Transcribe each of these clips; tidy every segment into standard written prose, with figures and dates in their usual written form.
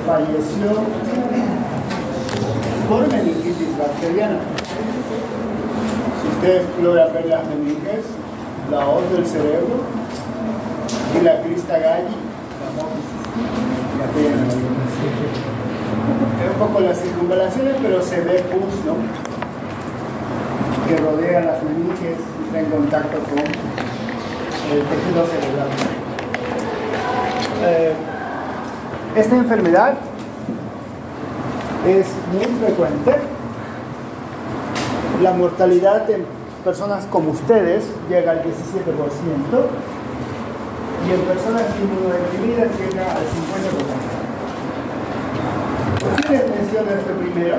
falleció por meningitis bacteriana. Si ustedes logran ver las meninges, la hoz del cerebro y la crista galli, la pena. Es un poco las circunvalaciones, pero se ve pus, ¿no? Que rodea las meninges y está en contacto con el tejido cerebral. Esta enfermedad es muy frecuente. La mortalidad en personas como ustedes llega al 17% y en personas inmunodeprimidas llega al 50%. ¿Por qué les menciono esto primero?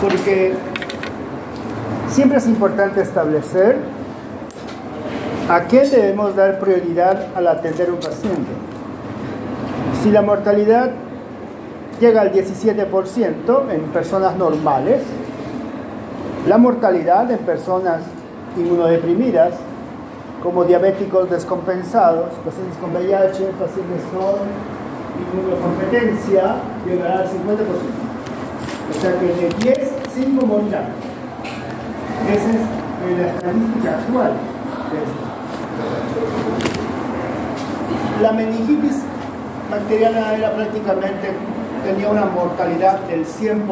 Porque siempre es importante establecer a qué debemos dar prioridad al atender a un paciente. Si la mortalidad llega al 17% en personas normales, la mortalidad en personas inmunodeprimidas, como diabéticos descompensados, pacientes con VIH, pacientes con inmunocompetencia, llegará al 50%. O sea que de 10, 5 morirán. Esa es la estadística actual de esto. La meningitis bacteriana era prácticamente, tenía una mortalidad del 100%, ¿no?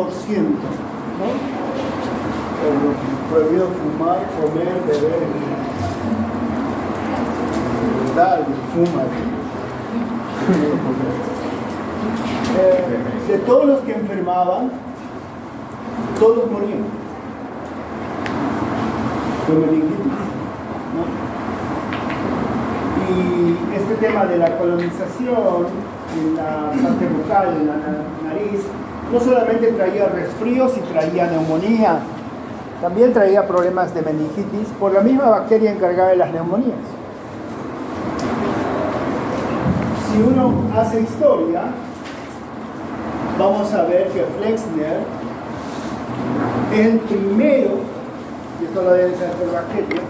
Prohibido fumar, comer, beber, fuma. De todos los que enfermaban, todos morían de meningitis, ¿no? Y este tema de la colonización en la parte bucal, en la nariz, no solamente traía resfríos y traía neumonía, también traía problemas de meningitis por la misma bacteria encargada de las neumonías. Si uno hace historia, vamos a ver que Flexner es el primero, y esto lo debe ser por bacteria,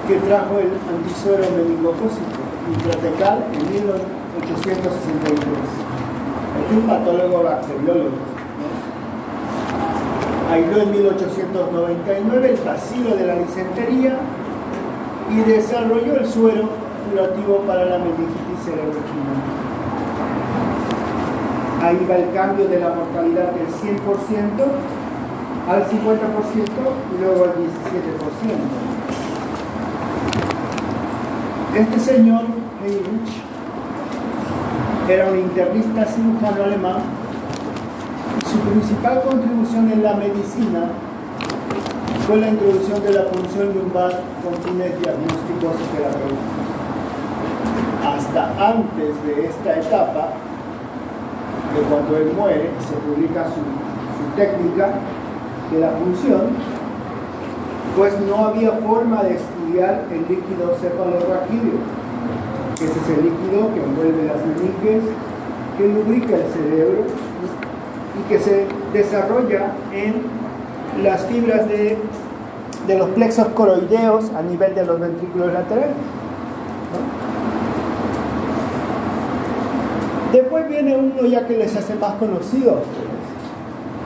que trajo el antisuero meningocócico intratecal en 1863. Es un patólogo bacteriólogo, ¿no? Aisló en 1899 el bacilo de la disentería y desarrolló el suero curativo para la meningitis cerebroespinal. Ahí va el cambio de la mortalidad del 100% al 50% y luego al 17%. Este señor, Heinrich, era un internista cirujano alemán y su principal contribución en la medicina fue la introducción de la punción lumbar con fines diagnósticos y terapéuticos. Hasta antes de esta etapa, de cuando él muere, se publica su técnica de la punción, pues no había forma de estudiar el líquido cefalorraquídeo, que ese es el líquido que envuelve las meninges, que lubrica el cerebro y que se desarrolla en las fibras de los plexos coroideos a nivel de los ventrículos laterales, ¿no? Después viene uno ya que les hace más conocido,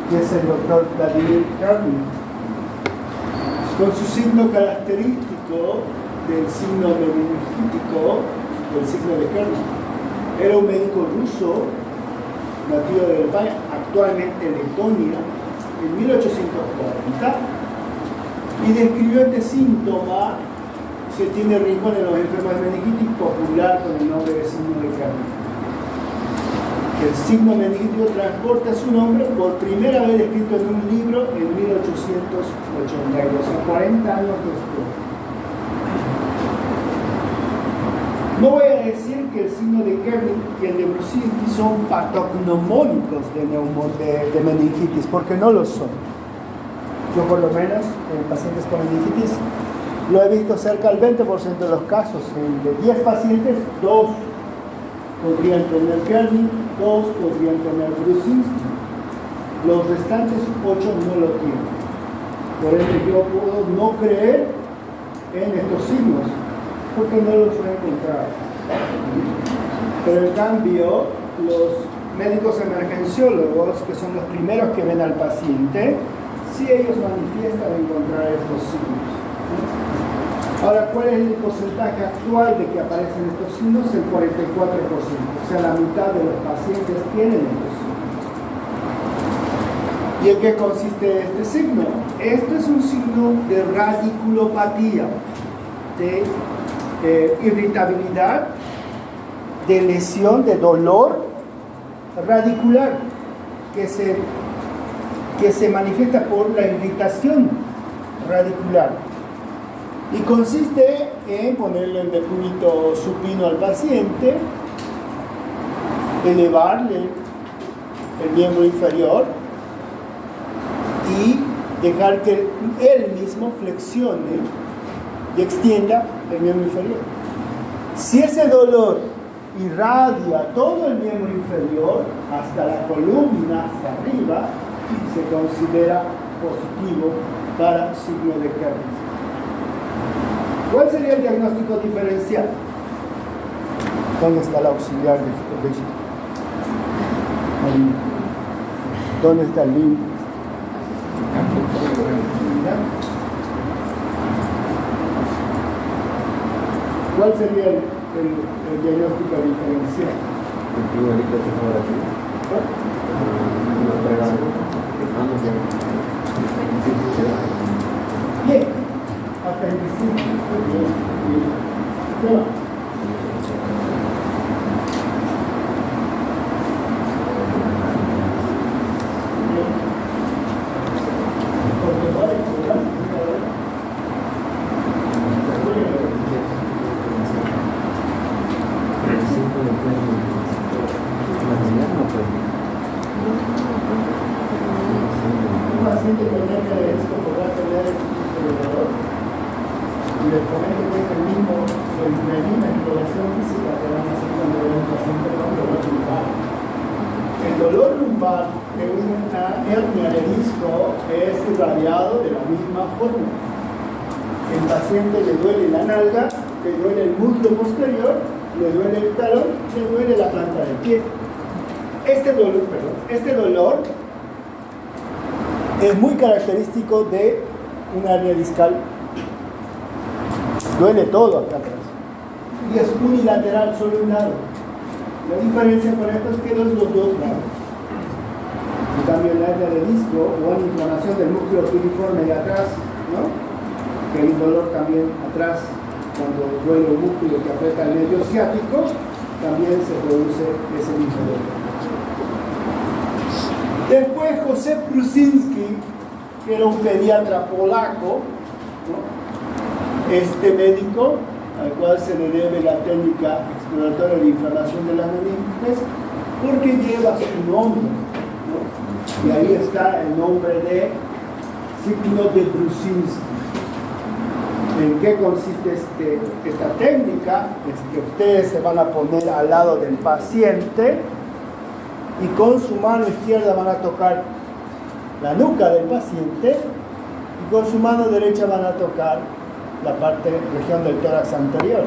que es el doctor Vladimir Kerner, con su signo característico del signo meningítico, del signo de Kerner. Era un médico ruso, nativo de España, actualmente Letonia, en 1840, y describió este síntoma que tiene rincón en los enfermos de meningitis, popular con el nombre de signo de Kerner. El signo meningítico transporta su nombre por primera vez escrito en un libro en 1882, o sea, 40 años después. No voy a decir que el signo de Kerner y el de Bruscinski son patognomónicos de meningitis, porque no lo son. Yo por lo menos en pacientes con meningitis lo he visto cerca del 20% de los casos. De 10 pacientes, 2 podrían tener Kerner, 2 podrían tener Bruscinski. Los restantes 8 no lo tienen. Por ende yo puedo no creer en estos signos, porque no los he encontrado. Pero en cambio, los médicos emergenciólogos, que son los primeros que ven al paciente, si ellos manifiestan encontrar estos signos. Ahora, ¿cuál es el porcentaje actual de que aparecen estos signos? El 44%. O sea, la mitad de los pacientes tienen estos signos. ¿Y en qué consiste este signo? Esto es un signo de radiculopatía, de irritabilidad, de lesión, de dolor radicular, que se manifiesta por la irritación radicular. Y consiste en ponerle en decúbito supino al paciente, elevarle el miembro inferior y dejar que él mismo flexione y extienda el miembro inferior. Si ese dolor irradia todo el miembro inferior hasta la columna, hasta arriba, se considera positivo para signo de Krebs. ¿Cuál sería el diagnóstico diferencial? ¿Dónde está el auxiliar de esto? ¿Dónde está el link? ¿Cuál sería el diagnóstico diferencial? Bien, hasta el 25. El dolor lumbar de una hernia de disco es irradiado de la misma forma. El paciente le duele la nalga, le duele el muslo posterior, le duele el talón, le duele la planta del pie. Este dolor es muy característico de una hernia discal. Duele todo acá atrás. Y es unilateral, solo un lado. La diferencia con esto es que no es los dos lados. En cambio, la hernia de disco o una inflamación del músculo piriforme de atrás, ¿no? Que hay un dolor también atrás cuando duele el músculo que aprieta el nervio ciático, también se produce ese mismo dolor. Después José Prusinski, que era un pediatra polaco, ¿no? Este médico, al cual se le debe la técnica exploratoria de inflamación de las meninges, porque lleva su nombre, ¿no? Y ahí está el nombre de signo de Prusinski. ¿En qué consiste esta técnica? Es que ustedes se van a poner al lado del paciente y con su mano izquierda van a tocar la nuca del paciente y con su mano derecha van a tocar la región del tórax anterior.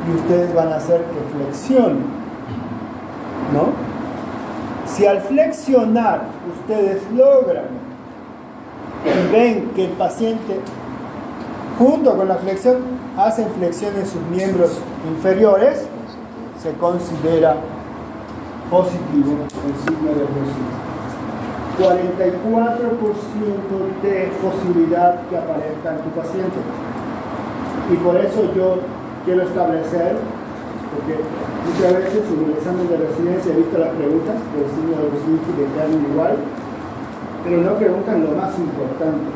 Y ustedes van a hacer que flexione, ¿no? Si al flexionar ustedes logran y ven que el paciente, junto con la flexión, hacen flexión en sus miembros inferiores, se considera positivo el signo de Prusinski. 44% de posibilidad que aparezca en tu paciente. Y por eso yo quiero establecer, porque muchas veces en el examen de residencia he visto las preguntas del signo de Prusinski que quedan igual, pero no preguntan lo más importante.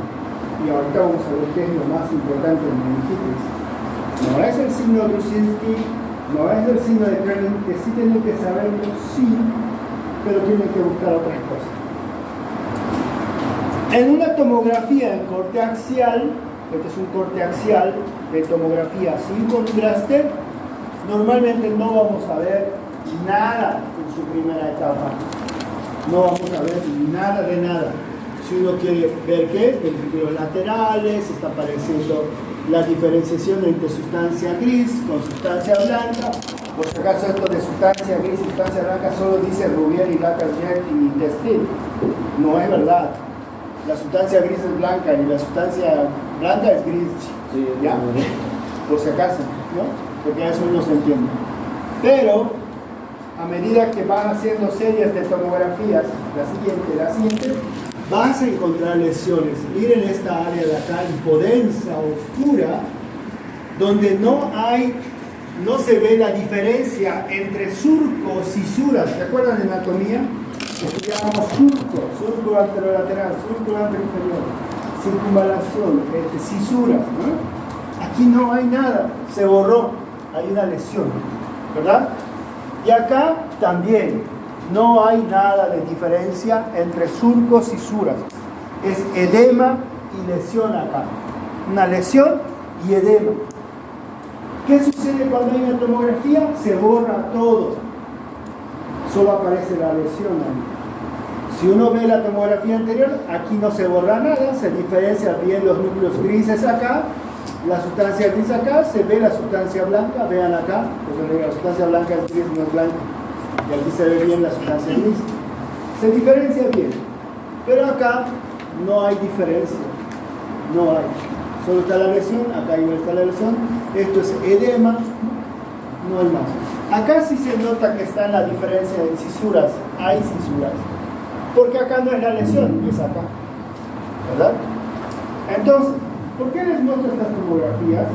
Y ahorita vamos a ver qué es lo más importante en meningitis. No es el signo de Prusinski, no es el signo de Krebs, que sí tienen que saberlo, sí, pero tienen que buscar otras cosas. En una tomografía en corte axial, este es un corte axial de tomografía sin contraste, normalmente no vamos a ver nada en su primera etapa. No vamos a ver nada de nada. Si uno quiere ver qué es, ventrículos laterales, está apareciendo la diferenciación entre sustancia gris con sustancia blanca, Por si acaso esto de sustancia gris y sustancia blanca solo dice Rubier y Lacazette y Destil. No es verdad. La sustancia gris es blanca y la sustancia blanca es gris. Sí, ¿Ya? Por si acaso, ¿no? Porque eso no se entiende. Pero, a medida que van haciendo series de tomografías, la siguiente, vas a encontrar lesiones. Miren esta área de acá, impodensa, oscura, donde no se ve la diferencia entre surcos y suras. ¿Se acuerdan de anatomía? Estudiábamos surco anterolateral, surco anteroinferior, circunvalación, cisuras, ¿no? Aquí no hay nada, se borró, hay una lesión, ¿verdad? Y acá también no hay nada de diferencia entre surcos y suras. Es edema y lesión acá. Una lesión y edema. ¿Qué sucede cuando hay una tomografía? Se borra todo. Solo aparece la lesión ahí. Si uno ve la tomografía anterior, aquí no se borra nada, se diferencia bien los núcleos grises acá, la sustancia gris acá, se ve la sustancia blanca, vean acá, pues la sustancia blanca es gris, no es blanca, y aquí se ve bien la sustancia gris. Se diferencia bien, pero acá no hay diferencia, no hay. Solo está la lesión, acá está la lesión, esto es edema, no hay más. Acá sí se nota que está la diferencia en cisuras, hay cisuras, porque acá no es la lesión, es acá, ¿verdad? Entonces, ¿por qué les muestro estas tomografías?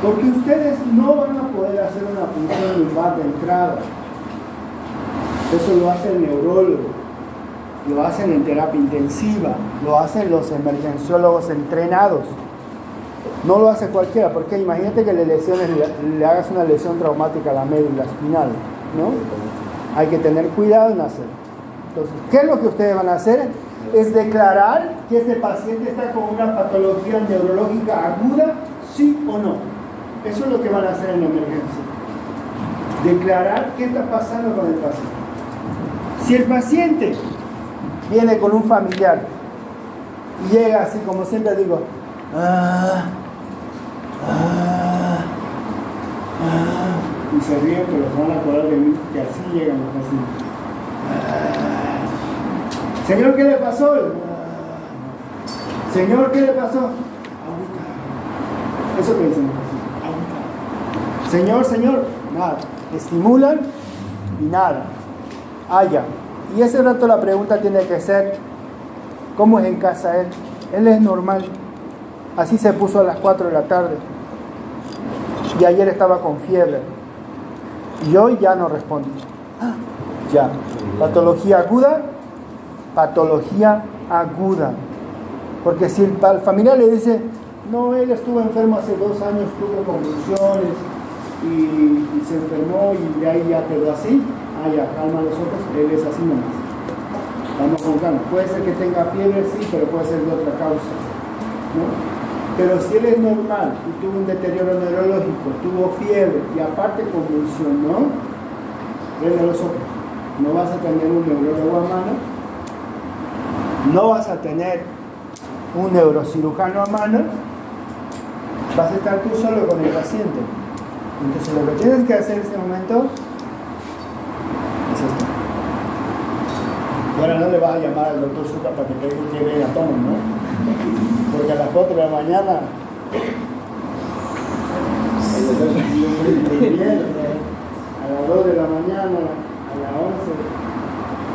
Porque ustedes no van a poder hacer una punción lumbar de entrada. Eso lo hace el neurólogo, lo hacen en terapia intensiva, lo hacen los emergenciólogos entrenados. No lo hace cualquiera, porque imagínate que le hagas una lesión traumática a la médula espinal, ¿no? Hay que tener cuidado en hacer. Entonces, ¿qué es lo que ustedes van a hacer? Es declarar que este paciente está con una patología neurológica aguda, sí o no. Eso es lo que van a hacer en la emergencia. Declarar qué está pasando con el paciente. Si el paciente viene con un familiar y llega así, como siempre digo, y se ríen, pero se van a acordar de mí, que así llegan los pacientes. Señor, ¿qué le pasó? Señor, ¿qué le pasó? Agüita. Eso que dicen los pacientes. Señor, nada. Estimulan y nada. Ya. Y ese rato la pregunta tiene que ser, ¿cómo es en casa él? Él es normal. Así se puso a las 4 de la tarde. Y ayer estaba con fiebre. Y hoy ya no responde. Ya. Patología aguda. Patología aguda. Porque si el familiar le dice, no, él estuvo enfermo hace 2 años, tuvo convulsiones y se enfermó y de ahí ya quedó así, ya, calma los ojos, él es así nomás. Vamos con calma. Puede ser que tenga fiebre, sí, pero puede ser de otra causa, ¿no? Pero si él es normal y tuvo un deterioro neurológico, tuvo fiebre y aparte convulsionó, prende los ojos. No vas a tener un neurólogo a mano, no vas a tener un neurocirujano a mano, vas a estar tú solo con el paciente. Entonces lo que tienes que hacer en este momento es esto. Y ahora no le vas a llamar al doctor Zucca para que te lleve a tomo, ¿no? Porque a las 4 de la mañana a las 2 de la mañana, a las 11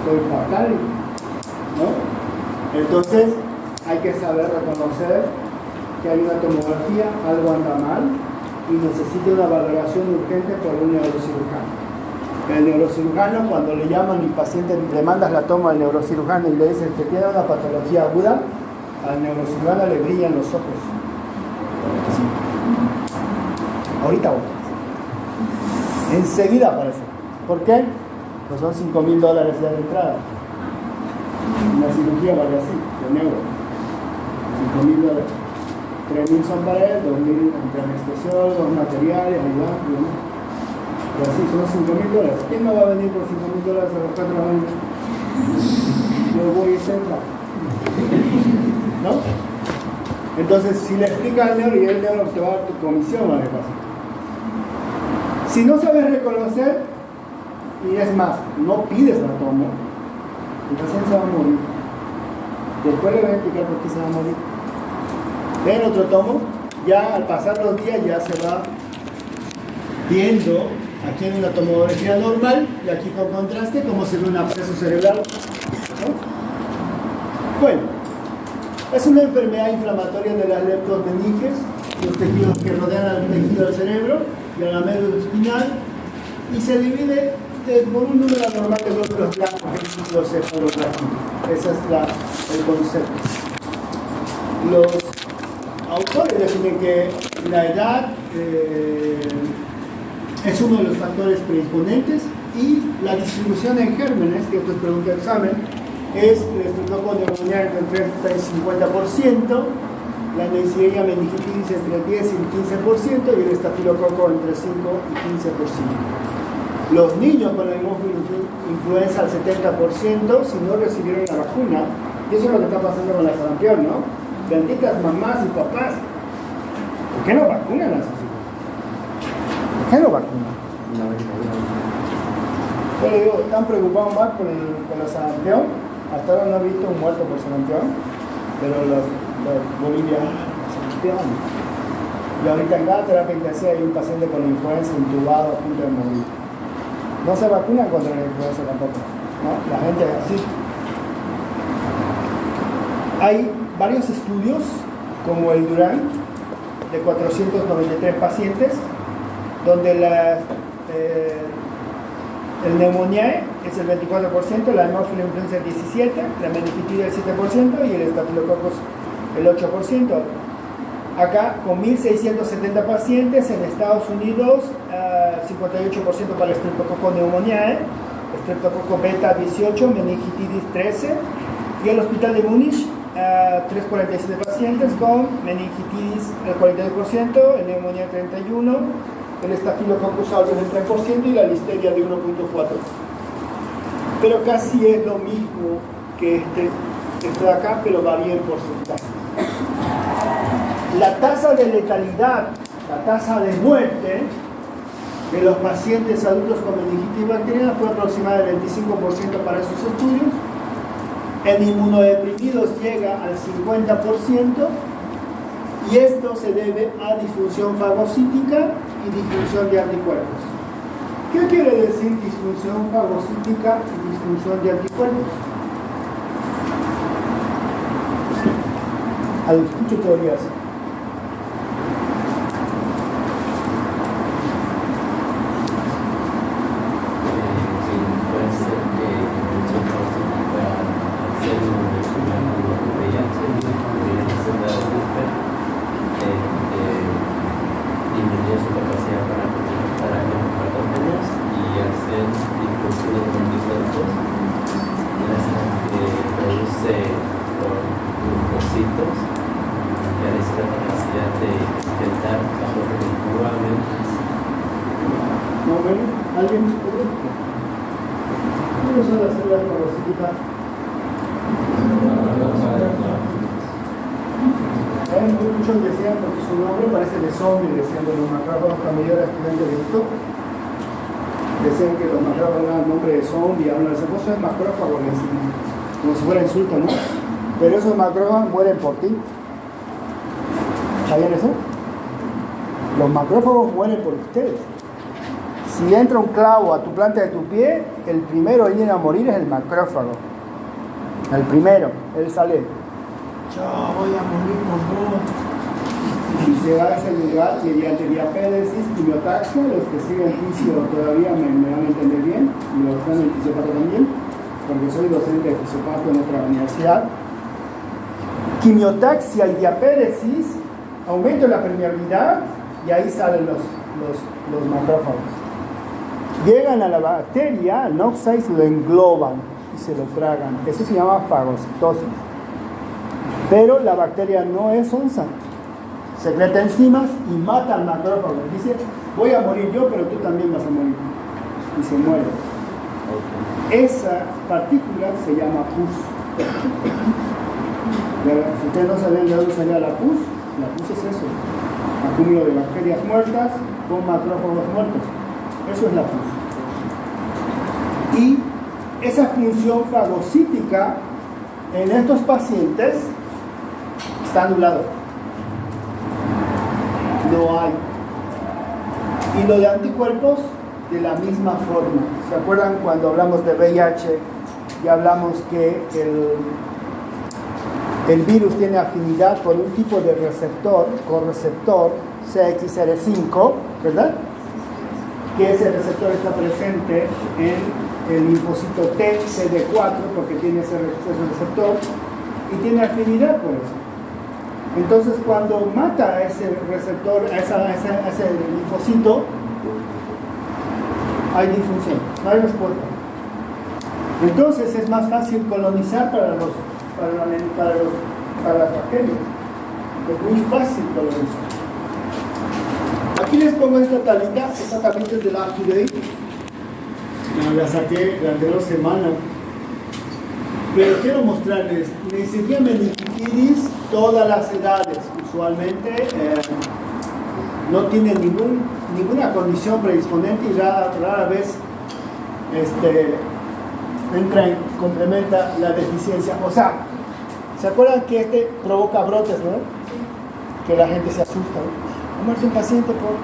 soy fatal, ¿no? Entonces hay que saber reconocer que hay una tomografía, algo anda mal y necesita una valoración urgente por un neurocirujano. El neurocirujano, cuando le llaman y el paciente le mandas la toma al neurocirujano y le dices que tiene una patología aguda, al neurocirujano le brillan los ojos. Sí. Ahorita enseguida aparece. ¿Por qué? Pues son $5,000 ya de entrada. Una cirugía vale así, de neuro. $5,000. 3,000 son para él, 2,000 entre anestesiólogos, materiales, ayudantes, ¿no? Y así son $5,000. ¿Quién no va a venir por $5,000 a las 4 de la mañana? Yo voy y centra. ¿No? Entonces, si le explica al neuro y el neuro te va a dar tu comisión, ¿vale? Si no sabes reconocer, y es más, no pides la tomo, el paciente se va a morir. Después le voy a explicar por qué se va a morir. Ven otro tomo, ya al pasar los días ya se va viendo aquí en una tomografía normal y aquí con contraste cómo se ve un absceso cerebral, ¿no? Bueno, es una enfermedad inflamatoria de las leptomeninges, los tejidos que rodean al tejido del cerebro y a la médula espinal, y se divide por un número anormal de glóbulos blancos en los cefalorraquídeos. Ese es el concepto. Los autores definen que la edad es uno de los factores predisponentes y la distribución en gérmenes, que esto es pregunta de examen, es el estreptococcus pneumoniae entre 30 y 50%, la Neisseria meningitidis entre 10 y 15% y el estafilococo entre 5 y 15%. Los niños con la influenza al 70% si no recibieron la vacuna, y eso es lo que está pasando con la sarampión, ¿no? Benditas mamás y papás, ¿por qué no vacunan a sus hijos? ¿Por qué no vacunan? Yo le digo, están preocupados más por la sarampión. Hasta ahora no he visto un muerto por sarampión, pero los bolivianos sarampión. Y ahorita en cada terapia intensiva hay un paciente con influenza intubado a punto de morir. No se vacunan contra la influenza tampoco, ¿no? La gente es así. Hay varios estudios, como el Durán, de 493 pacientes, donde el pneumoniae es el 24%, la hemófila influenza el 17%, la meningitis el 7% y el estafilococcus el 8%. Acá, con 1.670 pacientes en Estados Unidos, 58% para el Streptococcus pneumoniae, Streptococcus beta 18, meningitis 13, y el hospital de Múnich, 347 pacientes con meningitis el 42%, el neumonía el 31%, el estafilococcus aureus el 3% y la listeria de 1.4%. Pero casi es lo mismo que este de acá, pero varía en porcentaje. La tasa de letalidad, la tasa de muerte de los pacientes adultos con meningitis bacteriana fue aproximada del 25% para esos estudios. En inmunodeprimidos llega al 50%, y esto se debe a disfunción fagocítica y disfunción de anticuerpos. ¿Qué quiere decir disfunción fagocítica y disfunción de anticuerpos? Escucho teorías. Muchos decían, porque su nombre parece de zombie, decían de los macrófagos. Cuando yo era estudiante de esto, decían que los macrófagos eran el nombre de zombie, hablan de esa cosa, es macrófago, como si fuera insulto, ¿no? Pero esos macrófagos mueren por ti. ¿Sabían eso? Los macrófagos mueren por ustedes. Si entra un clavo a tu planta de tu pie, el primero en ir a morir es el macrófago. El primero, él sale. Yo voy a morir por vos. Y se va a ese lugar y mediante diapédesis, quimiotaxia, los que siguen fisio todavía me van a entender bien, y los que están en fisiopato también, porque soy docente de fisiopato en otra universidad. Quimiotaxia y diapédesis, aumento la permeabilidad y ahí salen los macrófagos. Llegan a la bacteria, al noxais, lo engloban y se lo tragan. Eso se llama fagocitosis. Pero la bacteria no es onza. Secreta enzimas y mata al macrófago. Dice, voy a morir yo, pero tú también vas a morir. Y se muere. Esa partícula se llama pus. Si ustedes no sabían de dónde salía la pus es eso. Acúmulo de bacterias muertas con macrófagos muertos. Eso es la pus. Y esa función fagocítica en estos pacientes está anulado. No hay. Y lo de anticuerpos, de la misma forma. ¿Se acuerdan cuando hablamos de VIH? Ya hablamos que el virus tiene afinidad por un tipo de receptor, correceptor, CXCR5, ¿verdad? Que ese receptor está presente en el linfocito T, CD4, porque tiene ese receptor, y tiene afinidad por eso. Entonces, cuando mata a ese receptor, a ese linfocito, hay disfunción, no hay respuesta. Entonces, es más fácil colonizar para las bacterias. Es muy fácil colonizar. Aquí les pongo esta tablita es de la UpToDate. La saqué durante 2 semanas. Pero quiero mostrarles, Neisseria meningitis, todas las edades, usualmente no tienen ninguna condición predisponente y rara vez complementa la deficiencia. O sea, ¿se acuerdan que provoca brotes, no? Que la gente se asusta, ¿no? Ha muerto un paciente por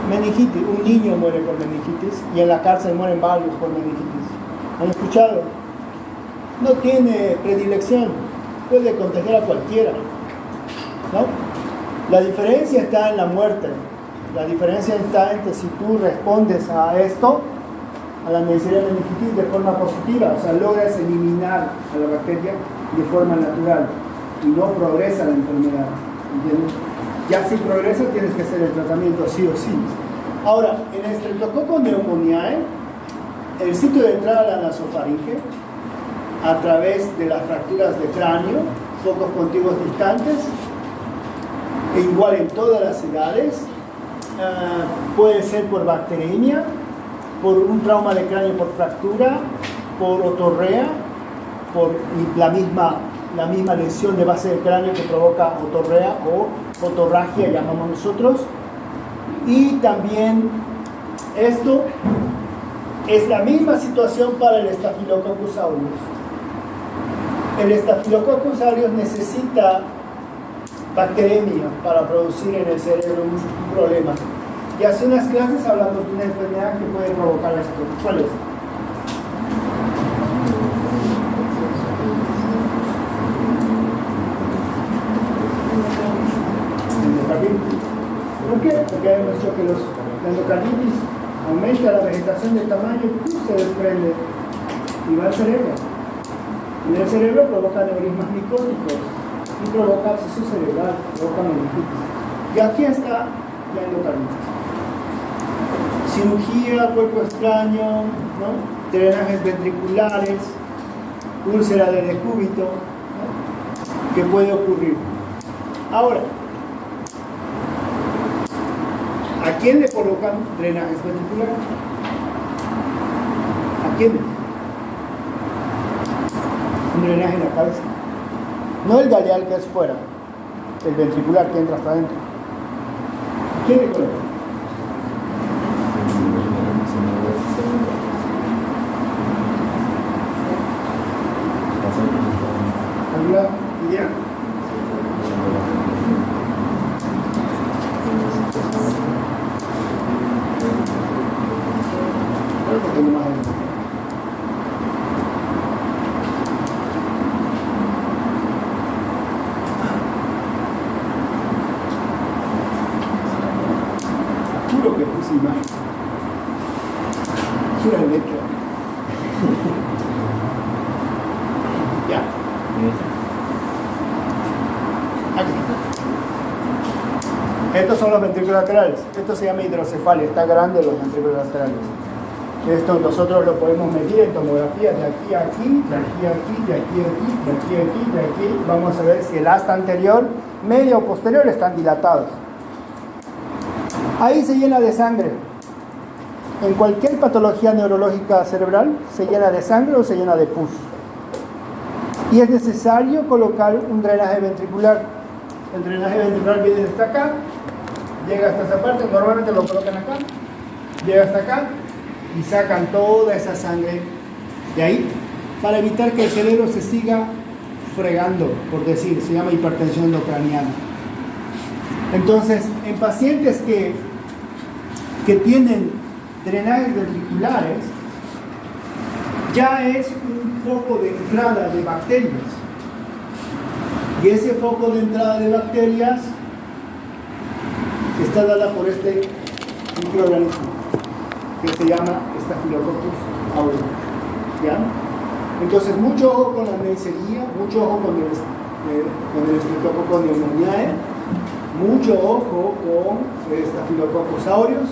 meningitis, un niño muere por meningitis y en la cárcel mueren varios por meningitis. ¿Han escuchado? No tiene predilección, puede contagiar a cualquiera, ¿no? La diferencia está en la muerte. La diferencia está entre si tú respondes a esto, a la Neisseria meningitis, de forma positiva, o sea, logras eliminar a la bacteria de forma natural y no progresa la enfermedad, ¿entiendes? Ya si progresa tienes que hacer el tratamiento sí o sí. Ahora, en el Streptococcus pneumoniae, el sitio de entrada a la nasofaringe, a través de las fracturas de cráneo, focos contiguos distantes, e igual en todas las edades, puede ser por bacteremia, por un trauma de cráneo por fractura, por otorrea, por la misma lesión de base del cráneo que provoca otorrea o otorragia, llamamos nosotros. Y también esto es la misma situación para el Staphylococcus aureus. El Staphylococcus aureus necesita bacteremia para producir en el cerebro un problema. Y hace unas clases hablamos de una enfermedad que puede provocar esto. ¿Cuál es? Endocarditis. ¿Por qué? Porque hemos dicho que la endocarditis aumenta la vegetación de tamaño y se desprende y va al cerebro. Y en el cerebro provoca aneurismas micóticos y provoca absceso cerebral, provoca meningitis. Y aquí está la endocarditis. Cirugía, cuerpo extraño, ¿no? Drenajes ventriculares, úlcera de decúbito, ¿no? Que puede ocurrir. Ahora, ¿a quién le colocan drenajes ventriculares? ¿A quién? Un drenaje en la cabeza. No el galeal que es fuera, el ventricular que entra hasta adentro. ¿A quién le colocan? ¿Alguna idea? Juro que puse imagen. Juro letra. Ya. Aquí. Estos son los ventrículos laterales. Esto se llama hidrocefalia. Está grande los ventrículos laterales. Esto nosotros lo podemos medir en tomografía de aquí a aquí, de aquí a aquí, de aquí a aquí, de aquí a aquí, de aquí. Vamos a ver si el asta anterior, medio o posterior están dilatados. Ahí se llena de sangre. En cualquier patología neurológica cerebral se llena de sangre o se llena de pus. Y es necesario colocar un drenaje ventricular. El drenaje ventricular viene desde acá, llega hasta esa parte, normalmente lo colocan acá, llega hasta acá y sacan toda esa sangre de ahí para evitar que el cerebro se siga fregando, por decir, se llama hipertensión endocraniana. Entonces, en pacientes que tienen drenajes ventriculares, ya es un foco de entrada de bacterias. Y ese foco de entrada de bacterias está dada por este microorganismo que se llama Staphylococcus aureus. ¿Ya? Entonces, mucho ojo con la Neisseria, mucho ojo con el Streptococcus pneumoniae, mucho ojo con el Staphylococcus aureus.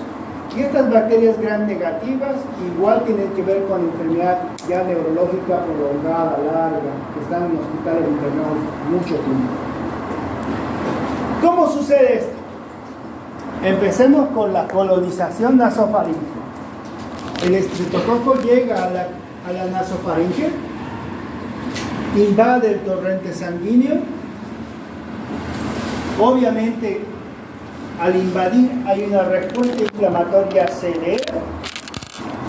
Y estas bacterias gram negativas igual tienen que ver con enfermedad ya neurológica prolongada, larga, que están en hospitales internados mucho tiempo. ¿Cómo sucede esto? Empecemos con la colonización nasofaríngea. El estreptococo llega a la nasofaringe, invade el torrente sanguíneo. Obviamente, al invadir hay una respuesta inflamatoria severa.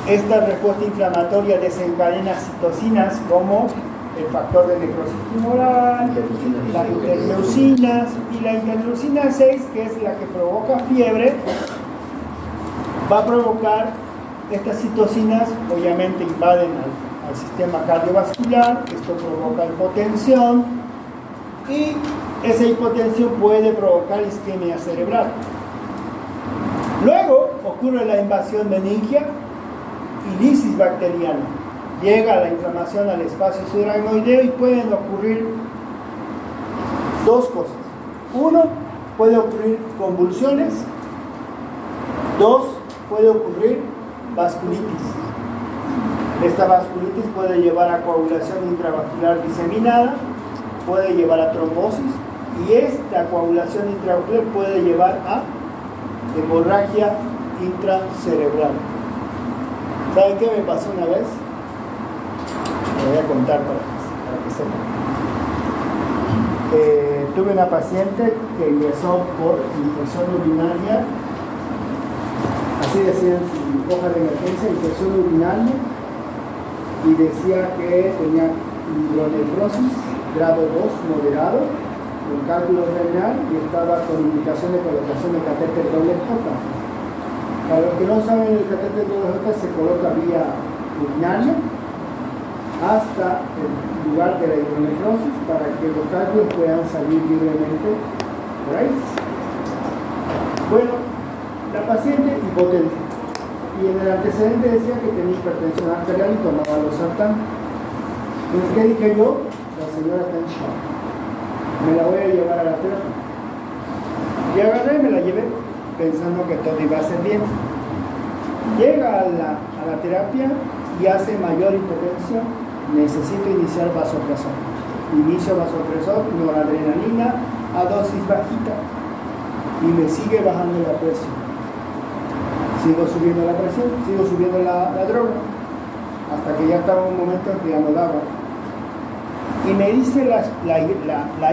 Esta respuesta inflamatoria desencadena citocinas como el factor de necrosis tumoral, las interleucinas, y la interleucina 6, que es la que provoca fiebre, va a provocar estas citocinas, obviamente invaden al sistema cardiovascular, esto provoca hipotensión y esa hipotensión puede provocar isquemia cerebral. Luego ocurre la invasión meningia y lisis bacteriana. Llega la inflamación al espacio subaracnoideo y pueden ocurrir dos cosas. Uno, puede ocurrir convulsiones. Dos, puede ocurrir vasculitis. Esta vasculitis puede llevar a coagulación intravascular diseminada, puede llevar a trombosis, y esta coagulación intravascular puede llevar a hemorragia intracerebral. ¿Saben qué me pasó una vez? Lo voy a contar para que sepan. Tuve una paciente que ingresó por infección urinaria, así decía en su hoja de emergencia, infección urinaria, y decía que tenía hidronefrosis grado 2 moderado, con cálculo renal, y estaba con indicación de colocación de catéter doble J. Para los que no saben, el catéter doble J se coloca vía urinaria hasta el lugar de la hidronefrosis para que los cálculos puedan salir libremente por ahí. Bueno, la paciente hipotente, y en el antecedente decía que tenía hipertensión arterial y tomaba losartán. Entonces, ¿qué dije yo? La señora está en shock, me la voy a llevar a la terapia. Y agarré y me la llevé pensando que todo iba a ser bien. Llega a la terapia y hace mayor hipotensión. Necesito iniciar vasopresor. Inicio vasopresor, noradrenalina a dosis bajita, y me sigue bajando la presión. Sigo subiendo la presión, sigo subiendo la droga, hasta que ya estaba un momento en que ya no daba. Y me dice la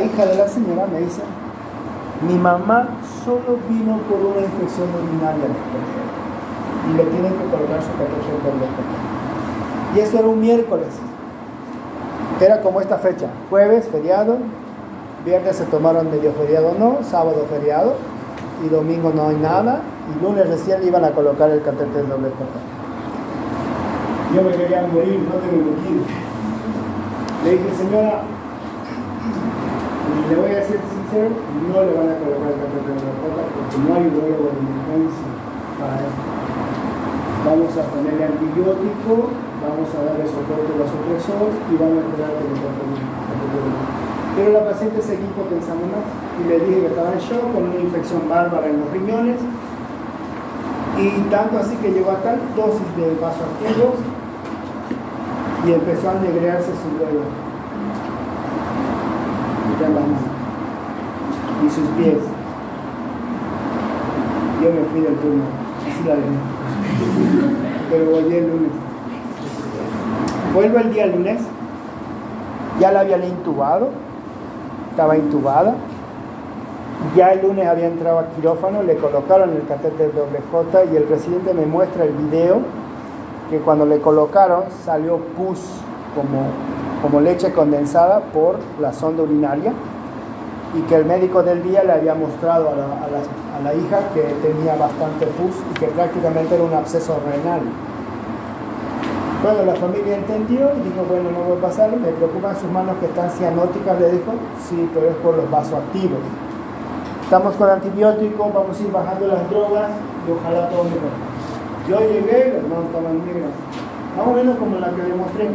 hija de la señora, me dice: mi mamá solo vino por una infección urinaria y le tienen que colocar su catéter por los catéteres. Y eso era un miércoles. Era como esta fecha: jueves feriado, viernes se tomaron medio feriado no, sábado feriado, y domingo no hay nada, y lunes recién le iban a colocar el catéter doble J. Yo me quería morir, no tengo motivo. Le dije: señora, y le voy a ser sincero, no le van a colocar el catéter doble J porque no hay urologo de emergencia para esto. Vamos a ponerle antibiótico, vamos a darle soporte vasopresor y vamos a esperar que le coloquen. Pero la paciente seguía hipotensando más, y le dije que estaba en shock con una infección bárbara en los riñones, y tanto así que llegó a tal dosis de vasoactivos y empezó a negrearse su dedo y las manos y sus pies. Yo me fui del turno, así la dejé, pero volví el lunes. Vuelvo el día lunes, ya la habían intubado, estaba intubada, Ya el lunes había entrado a quirófano, le colocaron el catéter doble J y el residente me muestra el video que cuando le colocaron salió pus como leche condensada por la sonda urinaria y que el médico del día le había mostrado a la hija que tenía bastante pus y que prácticamente era un absceso renal. Bueno, la familia entendió y dijo, bueno, no va a pasar, me preocupan sus manos que están cianóticas, le dijo, sí, pero es por los vasoactivos. Estamos con antibióticos, vamos a ir bajando las drogas y ojalá todo mejore. Yo llegué, los hermanos estaban negras, más o menos como la que le mostré.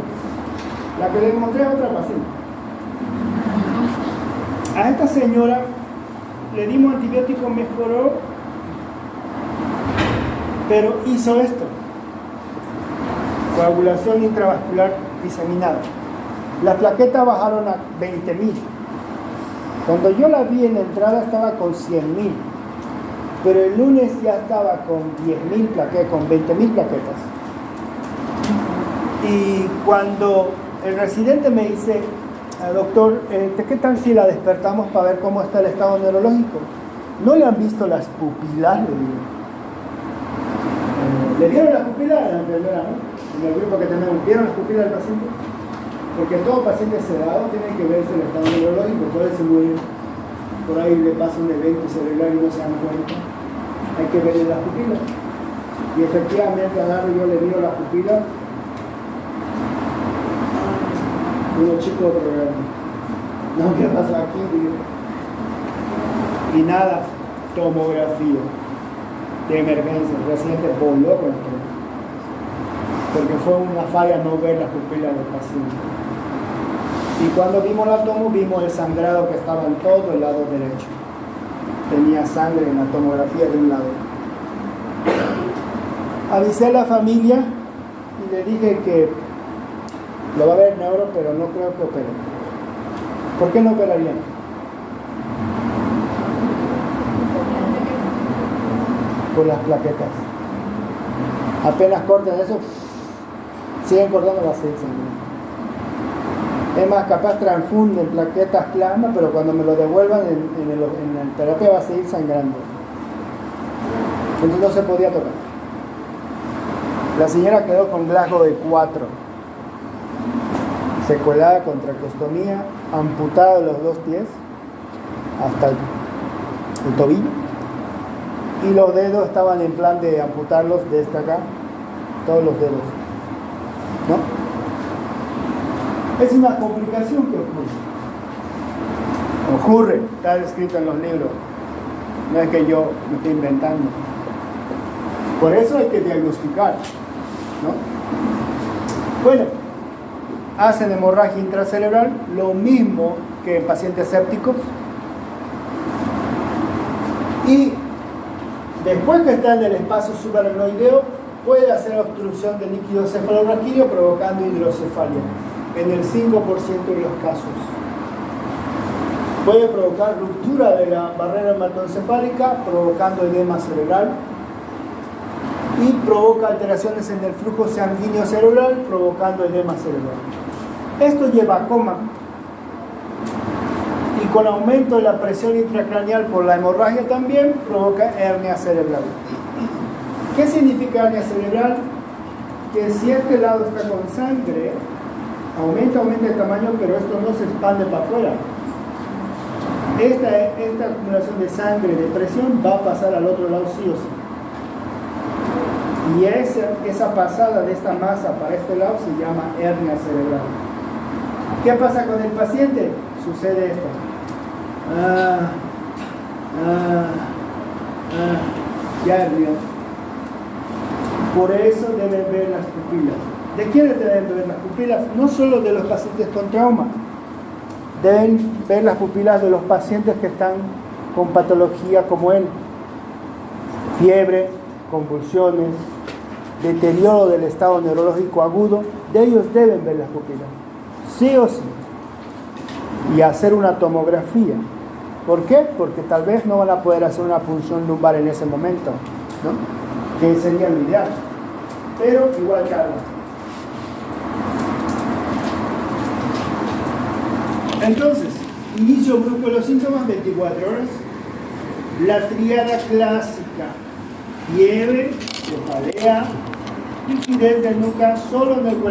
La que le mostré a otra paciente. A esta señora le dimos antibiótico, mejoró, pero hizo esto. Coagulación intravascular diseminada. Las plaquetas bajaron a 20.000. Cuando yo la vi en la entrada estaba con 100.000, pero el lunes ya estaba con 10.000 plaquetas, con 20.000 plaquetas. Y cuando el residente me dice, doctor, ¿qué tal si la despertamos para ver cómo está el estado neurológico? ¿No le han visto las pupilas? Le digo. ¿Le vieron las pupilas a la enfermera, no? En el grupo que tenemos, ¿vieron las pupilas del paciente? Porque todo paciente sedado tiene que verse el estado neurológico, puede se morir, por ahí le pasa un evento cerebral y no se dan cuenta. Hay que verle las pupilas. Y efectivamente agarro y yo le miro las pupilas. Uno chico, pero no, ¿qué pasó aquí? Y nada, tomografía de emergencia. El residente voló con esto, porque fue una falla no ver las pupilas del paciente. Y cuando vimos la tomo, vimos el sangrado que estaba en todo el lado derecho. Tenía sangre en la tomografía de un lado. Avisé a la familia y le dije que lo va a ver neuro, pero no creo que opere. ¿Por qué no operarían? Por las plaquetas. Apenas corten eso, siguen cortando, va a seguir sangrando. Es más, capaz transfunden plaquetas plasma, pero cuando me lo devuelvan en la terapia va a seguir sangrando. Entonces no se podía tocar. La señora quedó con Glasgow de 4, secuelada con traqueostomía, amputada de los 2 pies hasta el tobillo, y los dedos estaban en plan de amputarlos desde acá, todos los dedos, ¿no? Es una complicación que ocurre, está escrito en los libros, no es que yo me esté inventando. Por eso hay que diagnosticar, ¿no? Bueno, hacen hemorragia intracerebral, lo mismo que en pacientes sépticos, y después que está en el espacio subaracnoideo puede hacer obstrucción del líquido cefalorraquídeo provocando hidrocefalia en el 5% de los casos. Puede provocar ruptura de la barrera hematoencefálica provocando edema cerebral y provoca alteraciones en el flujo sanguíneo cerebral provocando edema cerebral. Esto lleva a coma y con aumento de la presión intracraneal por la hemorragia también provoca hernia cerebral. ¿Qué significa hernia cerebral? Que si este lado está con sangre, aumenta de tamaño, pero esto no se expande para afuera. Esta acumulación de sangre, de presión, va a pasar al otro lado sí o sí. Y esa pasada de esta masa para este lado se llama hernia cerebral. ¿Qué pasa con el paciente? Sucede esto. Ya hernia. Por eso deben ver las pupilas. ¿De quiénes deben ver las pupilas? No solo de los pacientes con trauma. Deben ver las pupilas de los pacientes que están con patología como él. Fiebre, convulsiones, deterioro del estado neurológico agudo. De ellos deben ver las pupilas. Sí o sí. Y hacer una tomografía. ¿Por qué? Porque tal vez no van a poder hacer una punción lumbar en ese momento, ¿no? Que sería lo ideal. Pero igual que algo. Entonces, inicio brusco de los síntomas, 24 horas. La tríada clásica: fiebre, cefalea, rigidez de nuca, solo en el 44%.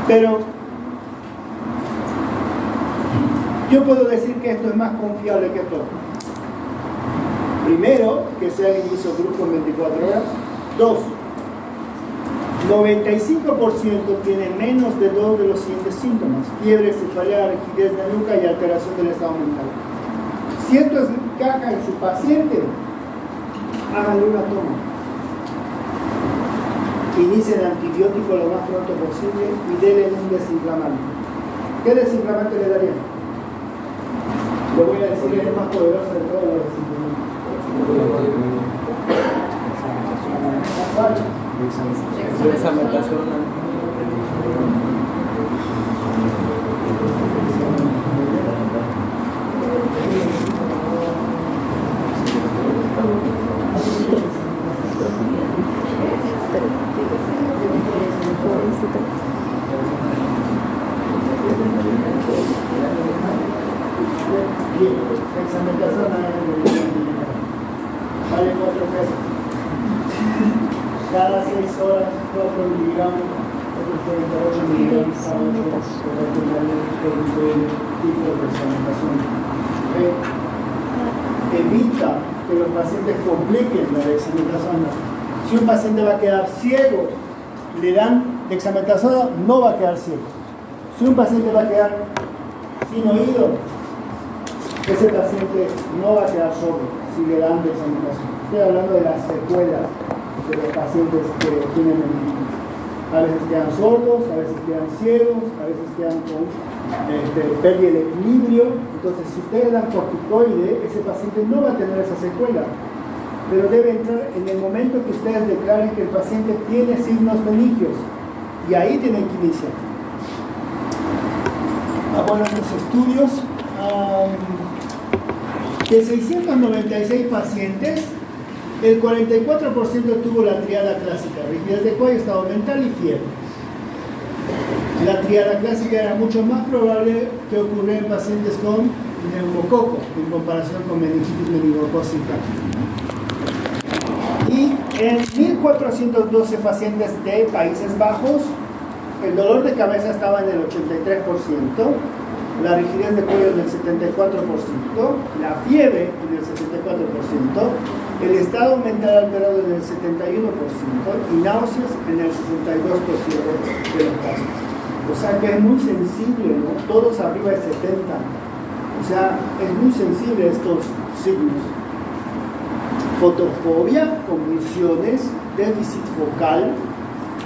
Pero yo puedo decir que esto es más confiable que todo. Primero, que sea el isogrupo en 24 horas. Dos, 95% tiene menos de 2 de los siguientes síntomas: fiebre, cefalea, rigidez de nuca y alteración del estado mental. Si esto encaja en su paciente, háganle una toma. Inicien el antibiótico lo más pronto posible y denle un desinflamante. ¿Qué desinflamante le darían? Le voy a decir que es el más poderoso de todos los desinflamantes. Vale 4 pesos. Cada 6 horas, 4 miligramos, otros 48 miligramos cada 8 horas, para determinar el tipo de experimentación. Evita que los pacientes compliquen la dexametasona. Si un paciente va a quedar ciego, le dan dexametasona, no va a quedar ciego. Si un paciente va a quedar sin oído, ese paciente no va a quedar sordo si le dan dexametasona. Estoy hablando de las secuelas de los pacientes que tienen meningitis. A veces quedan sordos, a veces quedan ciegos, a veces quedan con pérdida de equilibrio. Entonces, si ustedes dan corticoide, ese paciente no va a tener esa secuela. Pero debe entrar en el momento que ustedes declaren que el paciente tiene signos meningios. Y ahí tienen que iniciar. Bueno, los estudios. De 696 pacientes, el 44% tuvo la tríada clásica: rigidez de cuello, estado mental y fiebre. La tríada clásica era mucho más probable que ocurriera en pacientes con neumococo en comparación con meningitis meningocócica. Y en 1.412 pacientes de Países Bajos, el dolor de cabeza estaba en el 83%, la rigidez de cuello en el 74%, la fiebre en el 74%, el estado mental alterado en el 71% y náuseas en el 62% de los casos. O sea que es muy sensible, ¿no? Todos arriba de 70. O sea, es muy sensible estos signos. Fotofobia, convulsiones, déficit focal,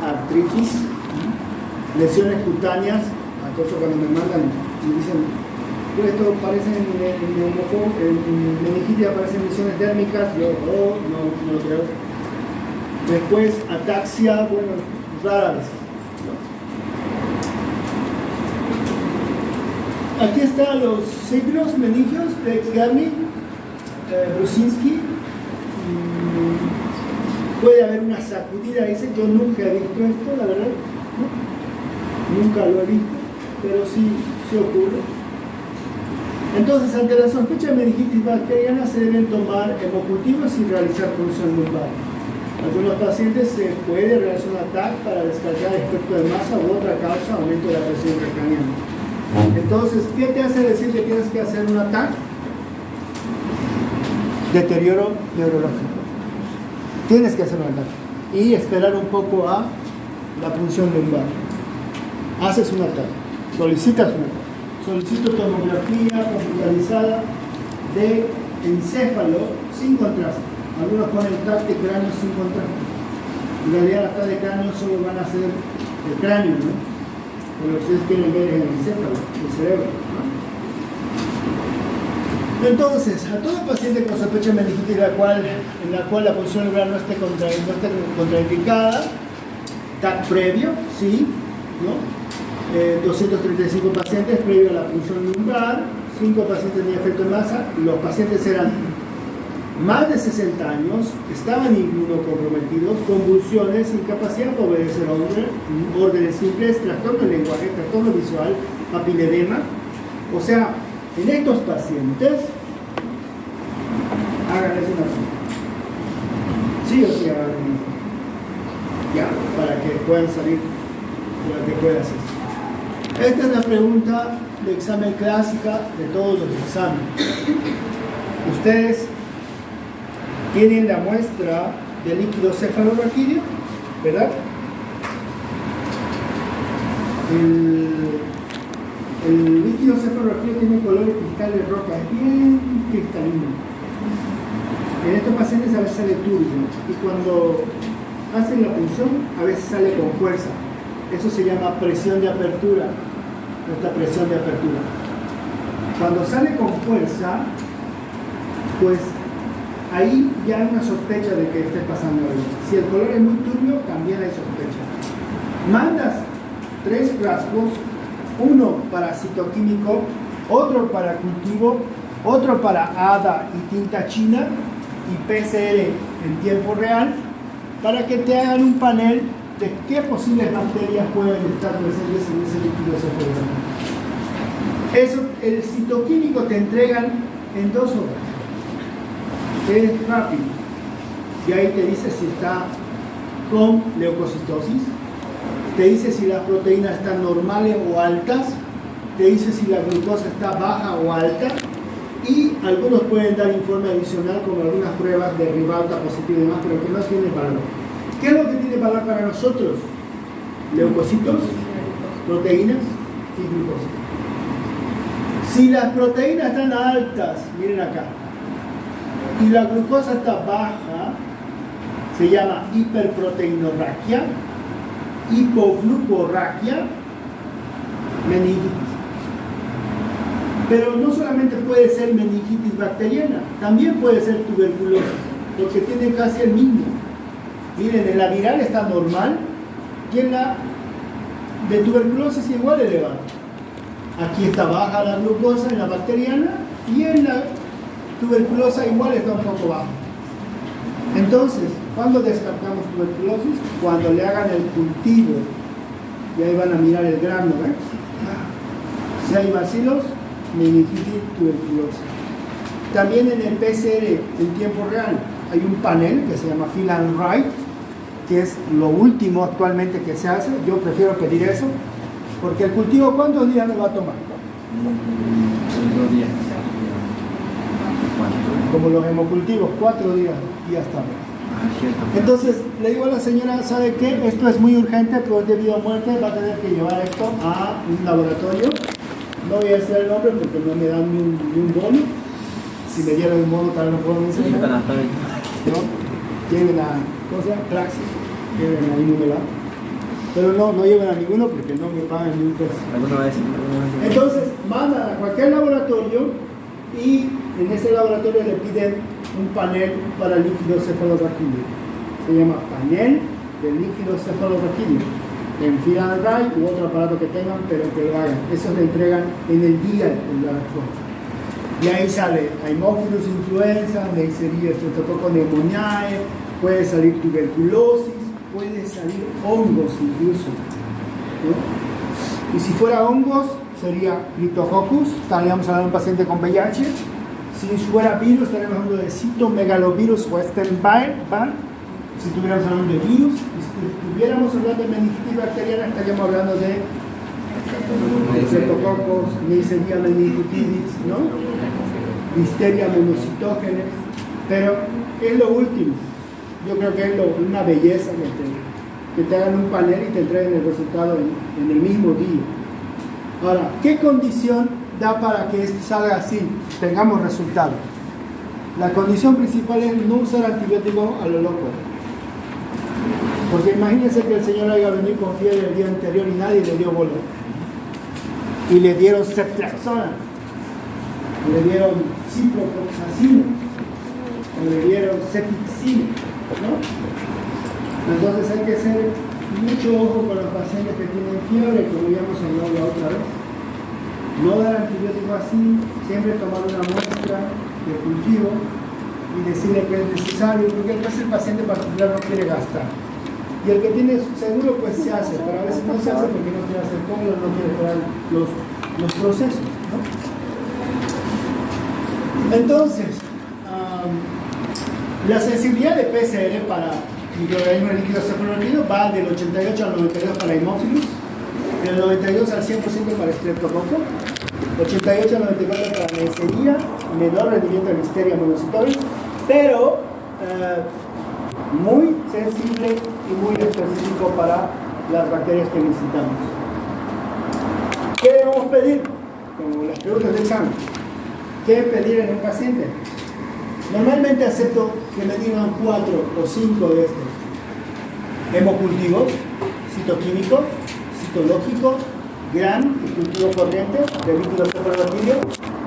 artritis, lesiones cutáneas. Entonces cuando me mandan y dicen, esto parece en meningitis aparecen lesiones térmicas, yo no lo creo. Después ataxia, bueno, rara vez. Aquí están los signos meningios de Exgami, Brusinski. Puede haber una sacudida, dice. Yo nunca he visto esto, la verdad, ¿no? Nunca lo he visto, pero sí ocurre. Entonces, ante la sospecha de meningitis bacteriana se deben tomar hemocultivos y realizar punción lumbar. Algunos pacientes se puede realizar un ATAC para descargar efecto de masa u otra causa, aumento de la presión intracraneal. Entonces, ¿qué te hace decir que tienes que hacer un ATAC? Deterioro neurológico. Tienes que hacer un ATAC y esperar un poco a la punción lumbar. Haces un ATAC, solicitas un ATAC. Solicito tomografía computarizada de encéfalo sin contraste. Algunos ponen TAC de cráneo sin contraste. En realidad las TAC de cráneo solo van a ser el cráneo, ¿no? Pero lo que ustedes quieren ver es el encéfalo, el cerebro, ¿no? Entonces, a todo paciente con sospecha de meningitis en la cual la punción lumbar no esté contraindicada, TAC previo, sí, ¿no? 235 pacientes previo a la punción lumbar, 5 pacientes tenían efecto de masa, los pacientes eran más de 60 años, estaban inmunocomprometidos, convulsiones, incapacidad para obedecer órdenes simples, trastorno del lenguaje, trastorno visual, papiledema. O sea, en estos pacientes Hagan eso una pregunta. Sí o sí hagan eso. Ya, para que puedan salir, para que puedan hacer. Esta es la pregunta de examen clásica de todos los exámenes. Ustedes tienen la muestra de líquido cefalorraquídeo, ¿verdad? El líquido cefalorraquídeo tiene color de cristal de roca, es bien cristalino. En estos pacientes a veces sale turbio y cuando hacen la punción a veces sale con fuerza. Eso se llama presión de apertura, nuestra presión de apertura. Cuando sale con fuerza, pues ahí ya hay una sospecha de que esté pasando algo. Si el color es muy turbio, también hay sospecha. Mandas 3 frascos, uno para citoquímico, otro para cultivo, otro para ADA y tinta china y PCR en tiempo real, para que te hagan un panel de qué posibles bacterias pueden estar presentes en ese líquido cefalorraquídeo. Eso, el citoquímico te entregan en 2 horas. Es rápido. Y ahí te dice si está con leucocitosis, te dice si las proteínas están normales o altas, te dice si la glucosa está baja o alta, y algunos pueden dar informe adicional como algunas pruebas de Ribalta positiva y demás, pero que no tiene valor. ¿Qué es lo que tiene valor para nosotros? Leucocitos, proteínas y glucosa. Si las proteínas están altas, miren acá, y la glucosa está baja, se llama hiperproteinorraquia, hipoglucorraquia, meningitis. Pero no solamente puede ser meningitis bacteriana, también puede ser tuberculosis, porque tiene casi el mismo. Miren, en la viral está normal y en la de tuberculosis igual elevada. Aquí está baja la glucosa en la bacteriana y en la tuberculosa igual está un poco baja. Entonces, ¿cuándo descartamos tuberculosis? Cuando le hagan el cultivo. Y ahí van a mirar el grano, ¿eh? Si hay bacilos, meningitis, tuberculosis. También en el PCR en tiempo real hay un panel que se llama Fill and Write, que es lo último actualmente que se hace. Yo prefiero pedir eso, porque el cultivo, ¿cuántos días me va a tomar? 2 días. Como los hemocultivos, 4 días y ya está. Entonces le digo a la señora, ¿sabe qué? Esto es muy urgente, pero es debido a muerte, va a tener que llevar esto a un laboratorio. No voy a decir el nombre porque no me dan ni un bono. Si me dieran un bono, tal vez no puedo mencionar. ¿No? Lleven a, ¿cómo se llama? Praxis. Lleven ahí numeral. Pero no lleven a ninguno porque no me pagan ni un peso. Entonces, mandan a cualquier laboratorio y en ese laboratorio le piden un panel para líquido cefalorraquídeo. Se llama panel de líquido cefalorraquídeo. En Fill and Write u otro aparato que tengan, pero que lo hagan. Eso le entregan en el día en la respuesta. Y ahí sale Haemophilus influenza, Neisseria streptococcus pneumoniae, puede salir tuberculosis, puede salir hongos incluso, ¿no? Y si fuera hongos, sería Cryptococcus, estaríamos hablando de un paciente con VIH. Si fuera virus, estaríamos hablando de citomegalovirus o Epstein-Barr, si estuviéramos hablando de virus. Y si estuviéramos hablando de meningitis bacteriana, estaríamos hablando de Streptococcus, Neisseria meningitidis, ¿no? Listeria monocitógenes, pero es lo último. Yo creo que es una belleza que te hagan un panel y te entreguen el resultado en el mismo día. Ahora, ¿qué condición da para que esto salga así, tengamos resultado? La condición principal es no usar antibióticos a lo loco. Porque imagínense que el señor haya venido con fiebre el día anterior y nadie le dio bola. Y le dieron ceftriaxona, le dieron ciprofloxacina, le dieron cefixime, ¿no? Entonces hay que hacer mucho ojo con los pacientes que tienen fiebre, como ya hemos hablado la otra vez. No dar antibióticos así, siempre tomar una muestra de cultivo y decirle que es necesario, porque a veces el paciente particular no quiere gastar. Y el que tiene seguro pues se hace, pero a veces no se hace porque no quiere hacer cómodo, no quiere esperar los procesos, ¿no? Entonces, La sensibilidad de PCR para microorganismos líquidos cefalorraquídeos va del 88 al 92 para Haemophilus, del 92 al 100% para Streptococcus, 88 al 94 para Neisseria, menor rendimiento en Listeria monocytosis, pero muy sensible y muy específico para las bacterias que necesitamos. ¿Qué debemos pedir? Como las preguntas del examen. ¿Qué pedir en un paciente? Normalmente acepto que me digan 4 o 5 de estos. Hemocultivos, citoquímico, citológico, GRAN y cultivo corriente de líquido cefalorraquídeo,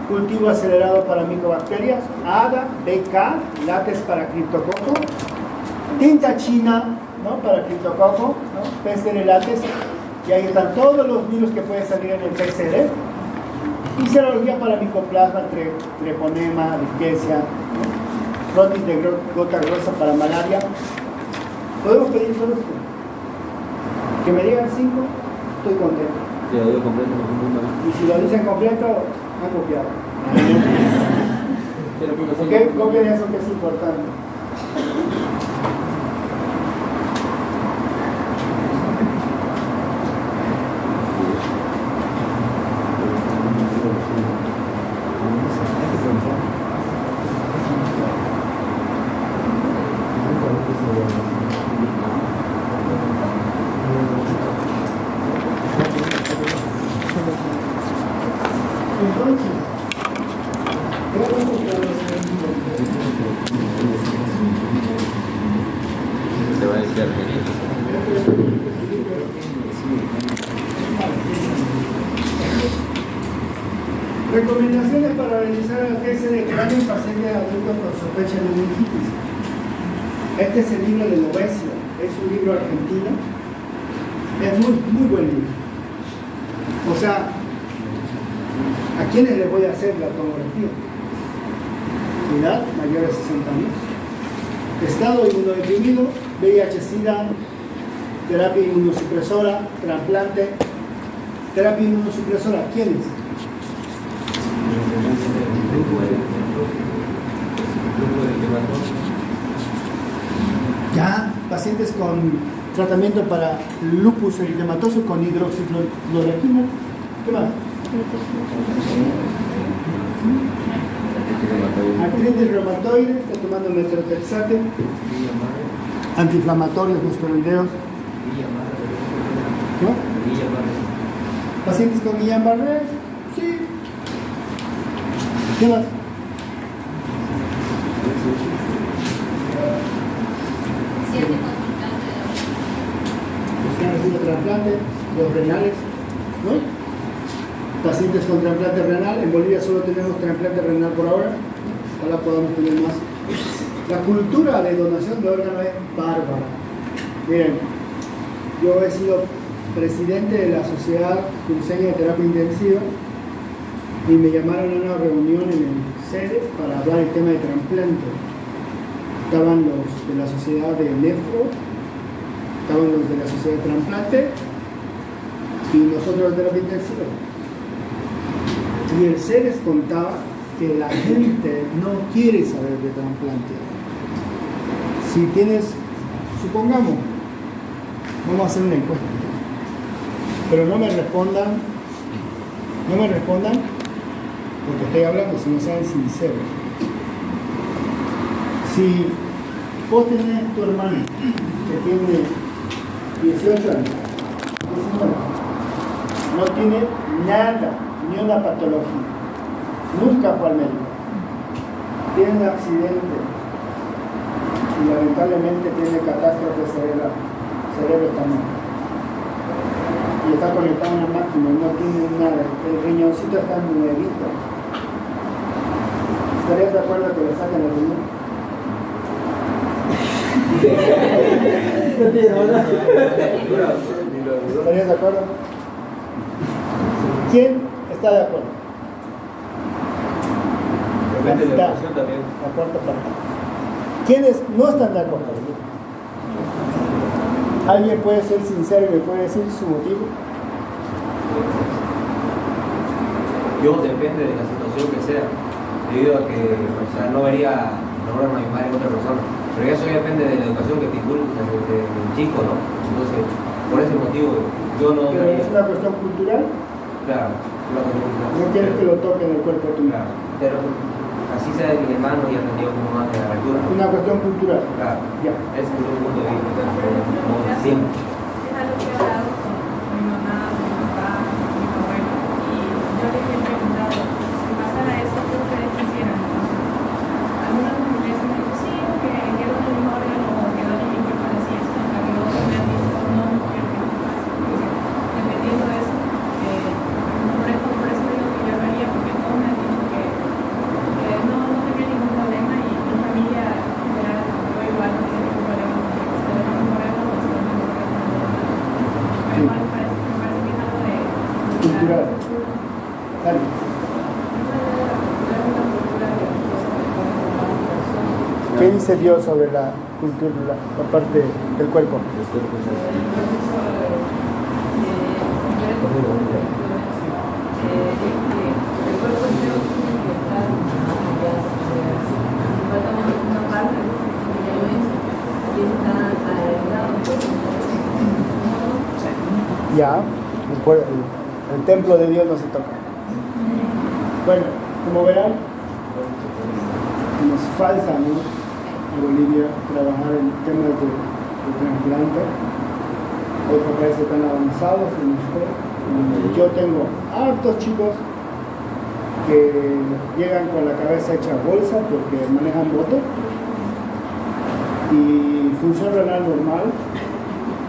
cultivo acelerado para micobacterias, ADA, BK, látex para criptococo, tinta china, ¿no? Para criptococo, ¿no? PCR látex, y ahí están todos los virus que pueden salir en el PCR, y serología para micoplasma, treponema, rickettsia, ¿no? Frotis de gota gruesa para malaria. ¿Podemos pedir todo esto? Que me digan 5, estoy contento. Sí, lo digo completo, no. Y si lo dicen completo, han copiado. ¿Ok? Copien eso que es importante. Se va a decir Recomendaciones para realizar el test de cráneo en pacientes adultos con sospecha de meningitis. Este es el libro de Lovesio, es un libro argentino, es muy buen libro. O sea, ¿a quiénes les voy a hacer la tomografía? Edad, mayor de 60 años. Estado inmunodeprimido, VIH-Sida, terapia inmunosupresora, trasplante. Terapia inmunosupresora, ¿quiénes? Ya, pacientes con tratamiento para lupus eritematoso con hidroxicloroquina. ¿Qué más? Artritis reumatoide, está tomando metrotexate, antiinflamatorios, no esteroideos. ¿Qué? Pacientes con Guillain-Barré, sí. ¿Qué más? Los que han recibido trasplante, los renales, ¿no? Pacientes con trasplante renal, en Bolivia solo tenemos trasplante renal por ahora, ojalá podamos tener más. La cultura de donación de órganos es bárbara. Miren, yo he sido presidente de la Sociedad Cruceña de Terapia Intensiva y me llamaron a una reunión en el sede para hablar del tema de trasplante. Estaban los de la Sociedad de Nefro, estaban los de la Sociedad de Trasplante y nosotros de Terapia Intensiva. Y el C les contaba que la gente no quiere saber de trasplante. Si tienes, supongamos, vamos a hacer una encuesta, pero no me respondan porque estoy hablando, si no sean sinceros. Si vos tenés tu hermano que tiene 18 años, 19, no tiene nada, ni una patología, nunca fue al médico, tiene un accidente y lamentablemente tiene catástrofe cerebral, cerebro está mal, y está conectado a una máquina y no tiene nada, el riñoncito está nuevito. ¿Estarías de acuerdo que le saquen el riñón? ¿Estarías de acuerdo? ¿Quién está de acuerdo? Depende de la La ocasión también. cuarta parte. ¿Quiénes no están de acuerdo? ¿Alguien puede ser sincero y me puede decir su motivo? Yo depende de la situación que sea, debido a que, o sea, no ahora no hay madre en otra persona. Pero eso ya depende de la educación que te inculca desde el chico, ¿no? Entonces, por ese motivo, yo no... Pero es una cuestión cultural. Claro, una cuestión cultural. No quieres que lo toque en el cuerpo tuyo. Claro, pero así sea de mi hermano y aprendió como más de la altura. Una cuestión cultural. Claro, Ya. ese es un punto de vista, como siempre. Es algo que he hablado con mi mamá, mi papá, mi abuelo, y yo les he preguntado, si pasara eso, ¿qué ustedes quisieran? Algunas familias me han dicho, sí, que quedó en mi órgano o quedó en mi cuerpo así, esto, en cambio otros me han dicho, no, quiero que no pase. Dependiendo de eso, por eso digo que yo lo haría, porque todos me han dicho que no tenía ningún problema y mi familia en general, yo igual no tenía ningún problema con que esté en mi órgano o esté en mi órgano. Igual me parece que es algo de Cultural. Dale. ¿Qué dice Dios sobre la cultura, la parte del cuerpo? Los cuerpos así. Ya, el templo de Dios no se toca. Bueno, como verán, nos falta, ¿no?, en Bolivia trabajar en temas de trasplante. Otros países están avanzados en esto. Yo tengo hartos chicos que llegan con la cabeza hecha bolsa porque manejan moto y función renal normal,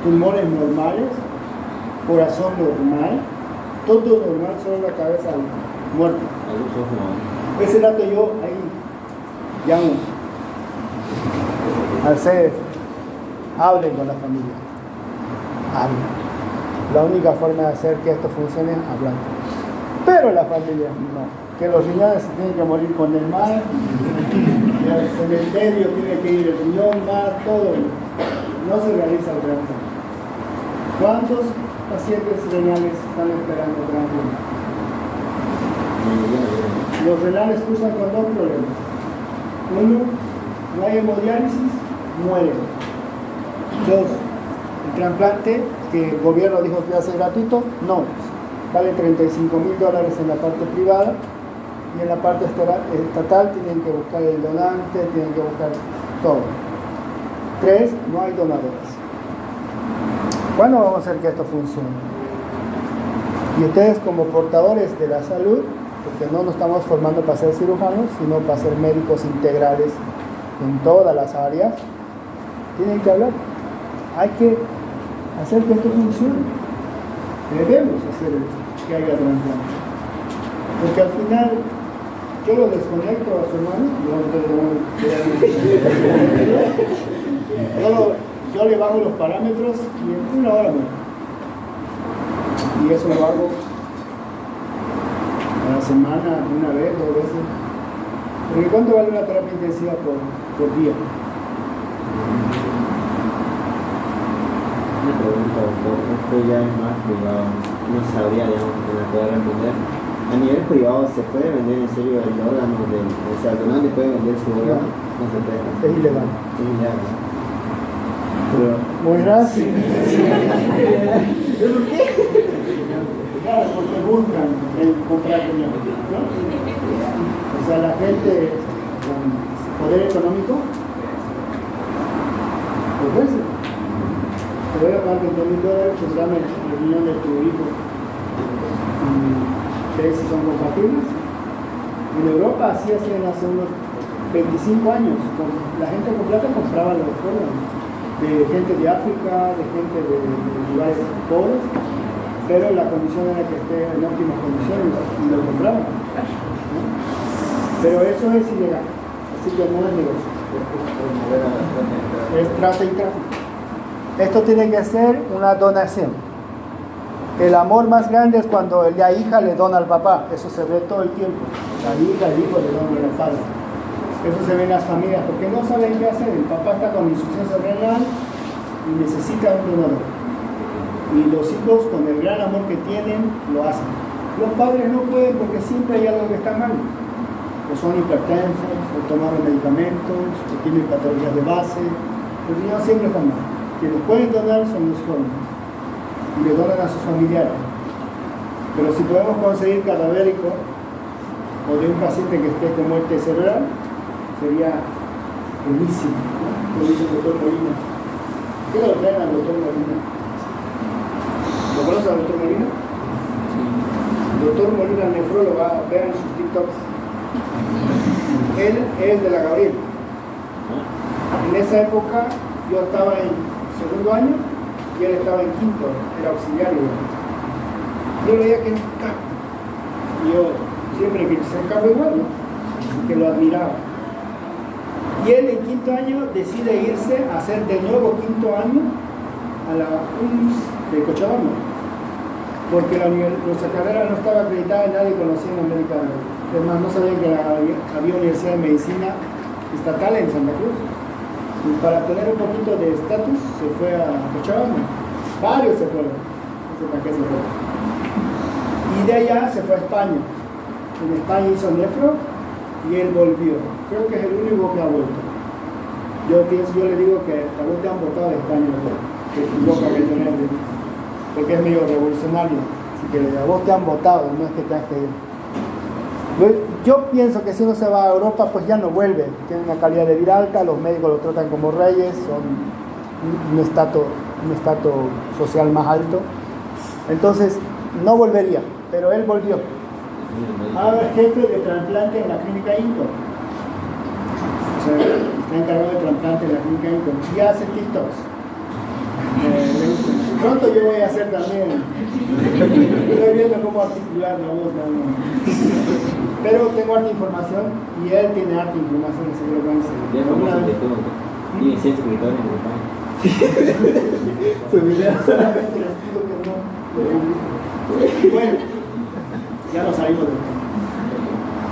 pulmones normales, corazón normal, todo normal, solo la cabeza muerta. Algunos ojos. Ese dato yo ahí llamo al CEF, hablen con la familia, hablen. La única forma de hacer que esto funcione es hablando. Pero la familia no, que los riñones se tienen que morir con el mar, y al cementerio tiene que ir el riñón, mar, todo. No se realiza el trasplante. ¿Cuántos pacientes renales están esperando trasplante? Los renales cruzan con dos problemas. Uno, no hay hemodiálisis, mueren. Dos, el trasplante que el gobierno dijo que iba a ser gratuito, no. Vale $35.000 en la parte privada y en la parte estatal tienen que buscar el donante, tienen que buscar todo. Tres, no hay donadores. ¿Cuándo vamos a hacer que esto funcione? Y ustedes como portadores de la salud, porque no nos estamos formando para ser cirujanos, sino para ser médicos integrales en todas las áreas, tienen que hablar. Hay que hacer que esto funcione. Debemos hacer que haya trasplante. Porque al final, yo lo desconecto a su hermano, yo le bajo los parámetros y en una hora muero. Y eso lo hago a la semana, una vez, 2 veces. Porque ¿cuánto vale una terapia intensiva por día? Una pregunta, doctor, esto ya es más privado, no sabría, digamos, que me pueda responder. A nivel privado, ¿se puede vender en serio el órgano del, o sea, el donante puede vender su órgano? No se puede. Es ilegal. Es ilegal. Pero, ¿Buenas? Sí. ¿Por qué? Claro, porque buscan el comprar riñón, ¿no? O sea, la gente con poder económico, pues eso. Te voy a pagar $20.000, pues dame el riñón de tu hijo. Y ves si son compatibles. En Europa así hacían hace unos 25 años. La gente con plata compraba los órganos. De gente de África, de gente de lugares pobres, pero la condición era que esté en óptimas condiciones y lo compraban, ¿no? Pero eso es ilegal, así que no es negocio. Es trata y tráfico. Esto tiene que ser una donación. El amor más grande es cuando la hija le dona al papá, eso se ve todo el tiempo. La hija, el hijo le dona al padre. Eso se ve en las familias, porque no saben qué hacer. El papá está con insuficiencia renal y necesita un donador. Y los hijos, con el gran amor que tienen, lo hacen. Los padres no pueden porque siempre hay algo que está mal. o son hipertensos, o tomaron medicamentos, o tienen patologías de base. Los riñones siempre están mal. Quienes pueden donar son los jóvenes y le donan a sus familiares. Pero si podemos conseguir cadavérico o de un paciente que esté con muerte cerebral, sería buenísimo, ¿no? Lo dice el doctor Molina. ¿Qué lo traen al doctor Molina? ¿Lo conoces al doctor Molina? El doctor Molina, nefrólogo, vean sus TikToks. Él es de la Gabriel. En esa época yo estaba en segundo año y él estaba en quinto, era auxiliario. Yo veía que era un capo. Y yo siempre quise ser capo igual, ¿no? Que lo admiraba. Y él en quinto año decide irse a hacer de nuevo quinto año a la UNIS de Cochabamba. Porque nuestra carrera no estaba acreditada y nadie conocía en América. Es más, no sabían que había Universidad de Medicina estatal en Santa Cruz. Y para tener un poquito de estatus se fue a Cochabamba. Varios se fueron. No sé para qué se fueron. Y de allá se fue a España. En España hizo nefro y él volvió. Creo que es el único que ha vuelto. Yo le digo que a vos te han votado de España, que equivoca que tener, porque es medio revolucionario. Así que a vos te han votado, no es que te has que ir. Yo pienso que si uno se va a Europa, pues ya no vuelve. Tiene una calidad de vida alta, los médicos lo tratan como reyes, son un estatus social más alto. Entonces, no volvería, pero él volvió. Ahora es jefe de trasplante en la clínica Inco. O sea, está encargado de trasplante en la clínica Inco. Y hace TikToks. Pronto yo voy a hacer también. Estoy viendo cómo articular la voz. Pero tengo harta información y él tiene harta información, así que lo van a hacer. Ya es famoso de todo. Tiene 100 suscriptores en España. Su video solamente les pido que no. Bueno, ya nos salimos de esto.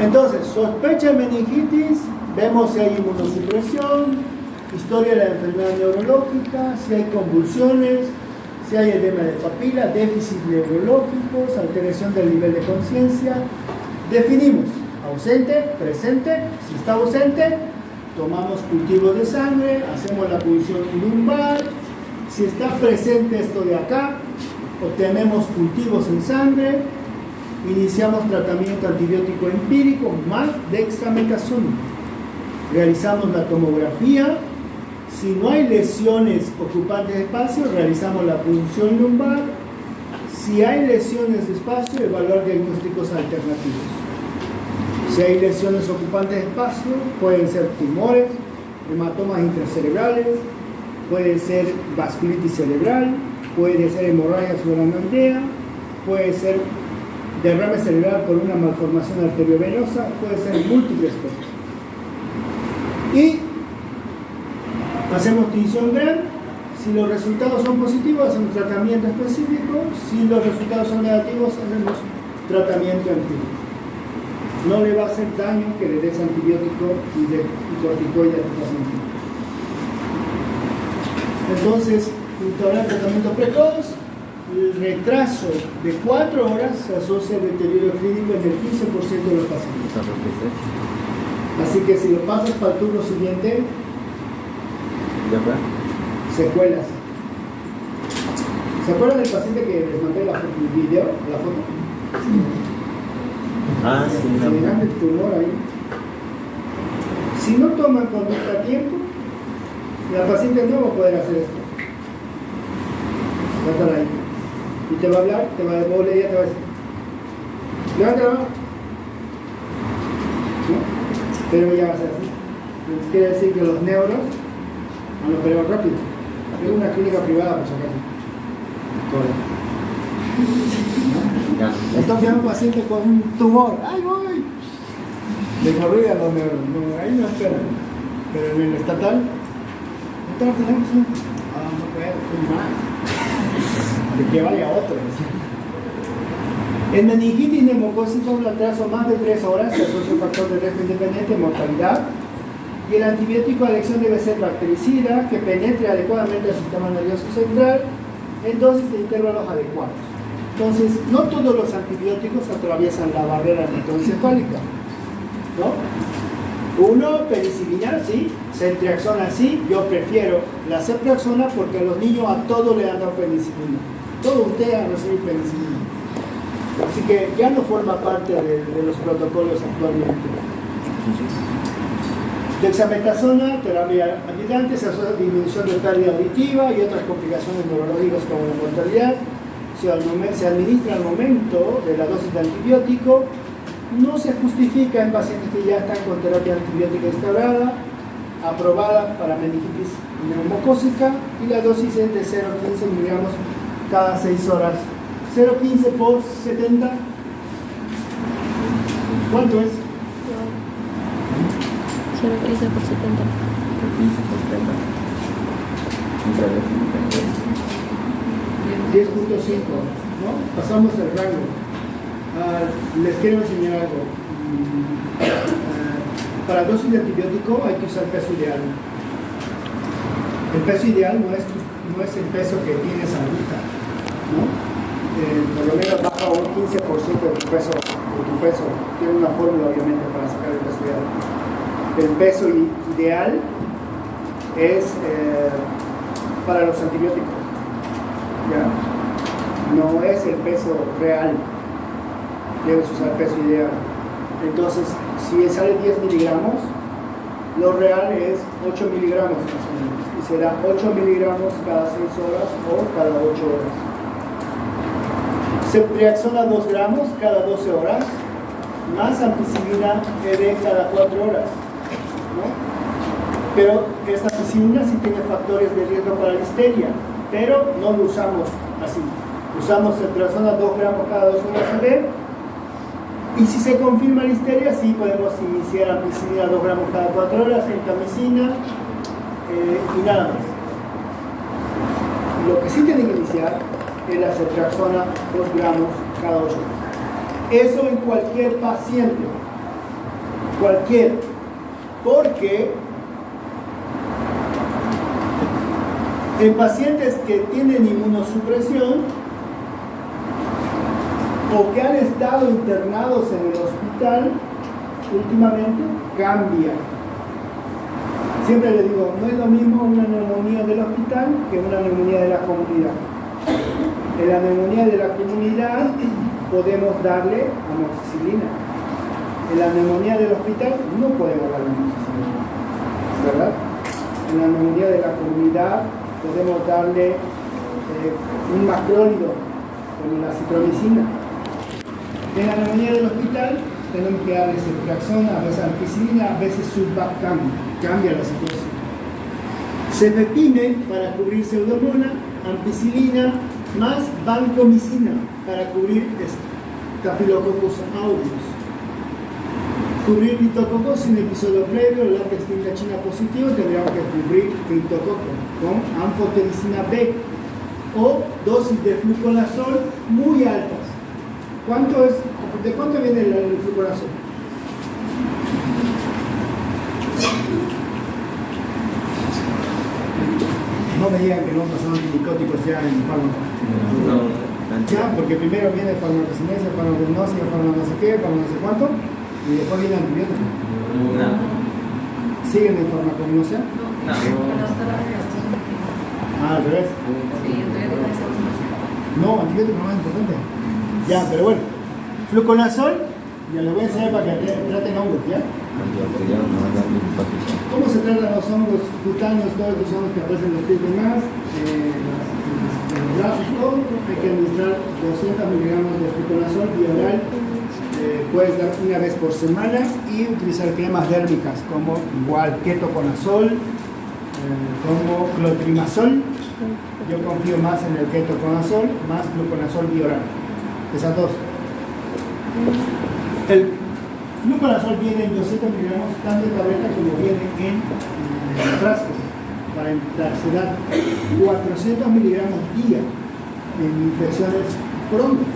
Entonces, sospecha de meningitis, vemos si hay inmunosupresión, historia de la enfermedad neurológica, si hay convulsiones, si hay edema de papila, déficit neurológicos, alteración del nivel de conciencia. Definimos ausente, presente. Si está ausente, tomamos cultivo de sangre, hacemos la punción lumbar. Si está presente esto de acá, obtenemos cultivos en sangre, iniciamos tratamiento antibiótico empírico más dexametasona. Realizamos la tomografía. Si no hay lesiones ocupantes de espacio, realizamos la punción lumbar. Si hay lesiones de espacio, evaluar diagnósticos alternativos. Si hay lesiones ocupantes de espacio, pueden ser tumores, hematomas intracerebrales, puede ser vasculitis cerebral, puede ser hemorragia subaracnoidea, puede ser derrame cerebral por una malformación arteriovenosa, puede ser múltiples cosas. Y hacemos tinción GRAM. Si los resultados son positivos, hacemos tratamiento específico. Si los resultados son negativos, hacemos tratamiento empírico. No le va a hacer daño que le des antibiótico y corticoide a tu paciente. Entonces, instaurar tratamiento precoz. El retraso de 4 horas se asocia al deterioro clínico en el 15% de los pacientes. Así que si lo pasas para el turno siguiente, ¿ya fue? secuelas. ¿Se acuerdan del paciente que les mandé el video, la foto? Ah, sí. Se le gana el tumor ahí. Si no toman conducta a tiempo, la paciente no va a poder hacer esto. Va a estar ahí. Y te va a hablar, te va a devolver, ella te va a decir, levanta la mano. ¿No? Pero ya va a ser así. Entonces, quiere decir que los neuros han operado rápido. Es una clínica privada, por si acaso. ¿No? Entonces hay un paciente con un tumor. ¡Ay, voy! De corrida los neuros. No, ahí no esperan. Pero en el estatal, ¿no te lo tenemos? Ah, no puedo, estoy mal. De que vaya otro. En meningitis neumocócica, un atraso más de 3 horas se asocia un factor de riesgo independiente, mortalidad. Y el antibiótico de elección debe ser bactericida, que penetre adecuadamente el sistema nervioso central en dosis de intervalos adecuados. Entonces, no todos los antibióticos atraviesan la barrera electroencefálica. ¿no? Uno, penicilina, sí, ceftriaxona, sí, yo prefiero la ceftriaxona porque a los niños a todos le han dado penicilina. Todos ustedes han recibido penicilina. Así que ya no forma parte de los protocolos actualmente. Dexametasona, terapia ayudante, se asocia a disminución de pérdida auditiva y otras complicaciones neurológicas como la mortalidad. Se administra al momento de la dosis de antibiótico. No se justifica en pacientes que ya están con terapia antibiótica instaurada, aprobada para meningitis neumocócica, y la dosis es de 0,15 miligramos cada 6 horas. 0,15 por 70. ¿Cuánto es? 0,15 por 70. 15 por 30. 10.5, ¿no? Pasamos el rango. Les quiero enseñar algo. Para dosis de antibiótico hay que usar peso ideal. El peso ideal no es el peso que tienes ahorita, ¿no? Por lo menos baja un 15% de tu peso. Tiene una fórmula, obviamente, para sacar el peso ideal. El peso ideal es para los antibióticos, ¿ya? No es el peso real. Debes usar peso ideal. Entonces, si sale 10 miligramos, lo real es 8 miligramos más o menos. Y será 8 miligramos cada 6 horas o cada 8 horas. Ceftriaxona 2 gramos cada 12 horas, más ampicilina ED cada 4 horas, ¿no? Pero esta ampicilina sí tiene factores de riesgo para la listeria, pero no lo usamos así. Usamos ceftriaxona 2 gramos cada 2 horas ED, y si se confirma listeria, sí podemos iniciar ampicilina 2 gramos cada 4 horas, gentamicina y nada más. Lo que sí tienen que iniciar es la ceftriaxona 2 gramos cada 8 horas. Eso en cualquier paciente. Cualquier. Porque en pacientes que tienen inmunosupresión o que han estado internados en el hospital, últimamente cambia. Siempre le digo, no es lo mismo una neumonía del hospital que una neumonía de la comunidad. En la neumonía de la comunidad podemos darle amoxicilina. En la neumonía del hospital no podemos darle amoxicilina, ¿verdad? En la neumonía de la comunidad podemos darle un macrólido con la citromicina. En la neumonía del hospital tenemos que darle ceftriaxona, a veces ampicilina, a veces sulbactam, cambia la situación. Cefepime para cubrir pseudomonas, ampicilina más vancomicina para cubrir Staphylococcus aureus. Cubrir criptococcus sin episodio previo, la extinta china positivo, tendríamos que cubrir criptococcus con anfotericina B o dosis de fluconazol muy altas. ¿Cuánto es? ¿De cuánto viene el fluconazol? No me digan que no pasaron antibióticos ya en fármaco. Ya, porque primero viene farmacocinesia, farmacognosia, farmaco no sé qué, farmaco no sé cuánto, y después viene antibiótico. No. ¿Siguen en farmacognosia? No, Al revés. No, antibiótico es más importante. Ya, pero bueno. Fluconazol, ya les voy a enseñar para que traten hongos, ¿ya? ¿Cómo se tratan los hongos cutáneos, todos los hongos que aparecen en los pies y demás? Los brazos, todo. Hay que administrar 200 miligramos de fluconazol vía oral. Puedes dar una vez por semana y utilizar cremas dérmicas como igual ketoconazol, como clotrimazol. Yo confío más en el ketoconazol más fluconazol vía oral. Esas dos. El fluconazol viene en 200 miligramos tanto en tableta como viene en frasco. Para se da 400 miligramos día en infecciones por hongos.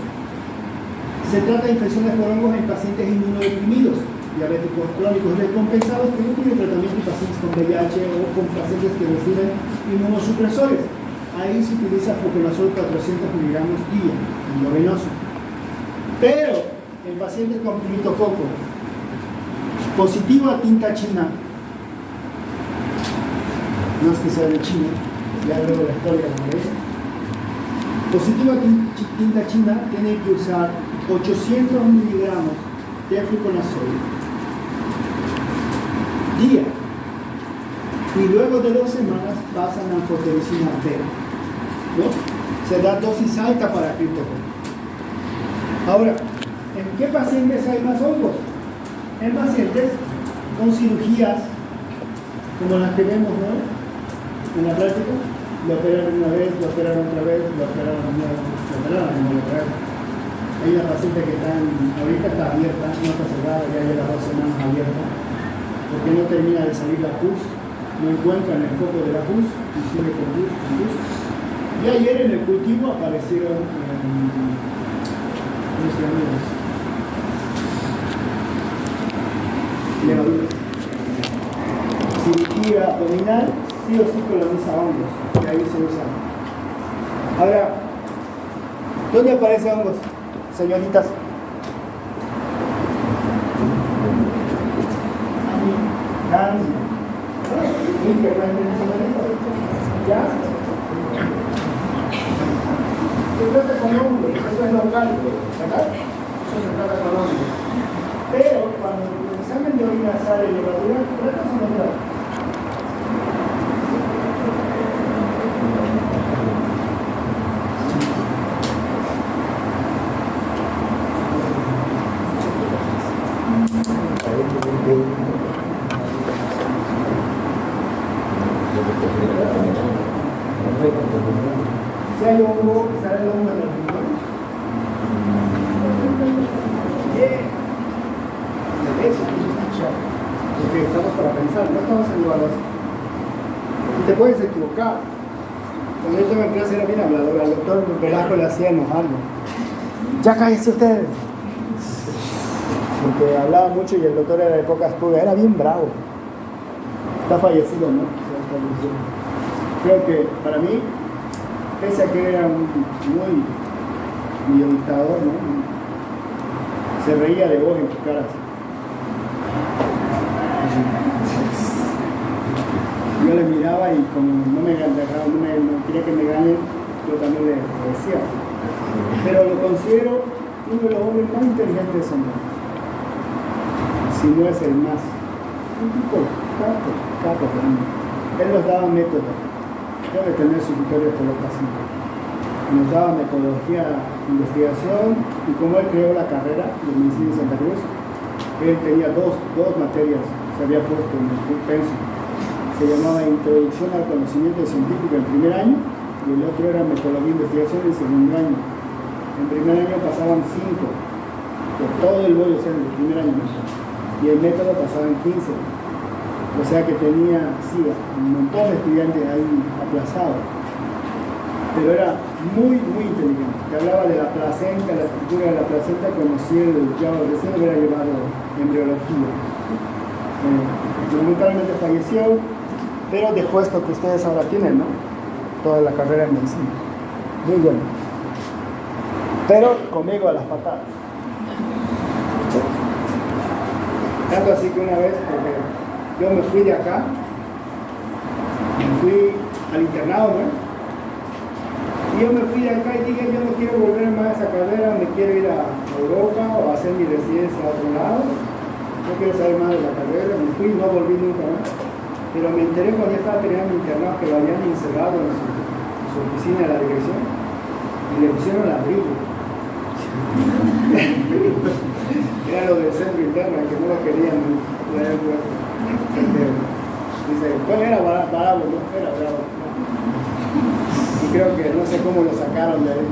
Se trata de infecciones por hongos en pacientes inmunodeprimidos, diabéticos crónicos descompensados que no tienen tratamiento, y pacientes con VIH o con pacientes que reciben inmunosupresores. Ahí se utiliza fluconazol 400 miligramos día, endovenoso. Pero en pacientes con criptococo Positivo a tinta china. No es que sea de China, ya luego la historia como es. Positivo a tinta china tiene que usar 800 miligramos de fluconazol día. Y luego de 2 semanas pasan a anfotericina B, ¿no? Se da dosis alta para criptófano. Ahora, ¿en qué pacientes hay más hongos? En pacientes con cirugías como las que vemos, ¿no? En la práctica, lo operaron una vez, lo operaron otra vez, lo operaron y no lo operaron. Hay una paciente que ahorita está abierta, no está cerrada, ya lleva 2 semanas abierta, porque no termina de salir la pus, no encuentran el foco de la pus y sigue con pus, con pus. Y ayer en el cultivo aparecieron levaduras. Cirugía abdominal, sí o sí coloniza hongos, y ahí se usa. Ahora, ¿dónde aparecen hongos, señoritas? ¿Ya? Se trata con hongos, eso es local, ¿verdad? Eso se trata con hongos. Pero cuando el examen de orina sale levadura, trata con hongos. Si hay hongo, sale el hongo en el riñón. Eso porque estamos para pensar, no estamos en evaluación. Y te puedes equivocar. Cuando yo estaba en clase era bien hablador, al doctor Velasco le hacía enojarlo. Ya cállese ustedes. Porque hablaba mucho y el doctor era de pocas pulgas, era bien bravo. Está fallecido, ¿no? Creo que para mí, pese a que era muy dictador, ¿no? Se reía de vos en tu cara. Yo le miraba y como no me quería que me ganen, yo también le decía. Pero lo considero uno de los hombres más inteligentes del mundo. Si no es el más. Un tipo capo para mí. Él nos daba método. Debe tener su victoria por los pacientes. Nos daba metodología, investigación, y como él creó la carrera de medicina en Santa Cruz, él tenía dos materias, se había puesto en el curso. Se llamaba Introducción al Conocimiento Científico en primer año, y el otro era Metodología e Investigación en segundo año. En primer año pasaban 5, por todo el bollo, o sea, en el primer año, y el método pasaba en 15. O sea que tenía, sí, un montón de estudiantes ahí aplazados. Pero era muy inteligente. Te hablaba de la placenta, la estructura de la placenta, como si él ya recién hubiera llevado embriología. Lamentablemente falleció, pero dejó esto que ustedes ahora tienen, ¿no? Toda la carrera en medicina. Muy bueno. Pero conmigo a las patadas. Tanto así que una vez, porque yo me fui de acá, me fui al internado, ¿no? Y yo me fui de acá y dije, yo no quiero volver más a esa carrera, me quiero ir a Europa o a hacer mi residencia a otro lado. No quiero saber más de la carrera, me fui, no volví nunca más. Pero me enteré cuando ya estaba terminando mi internado que lo habían encerrado en su oficina de la dirección y le pusieron ladrillo. Era lo del centro interno, que no lo querían. Dice, bueno, era bravo, ¿no? Era bravo. Y creo que no sé cómo lo sacaron de ahí.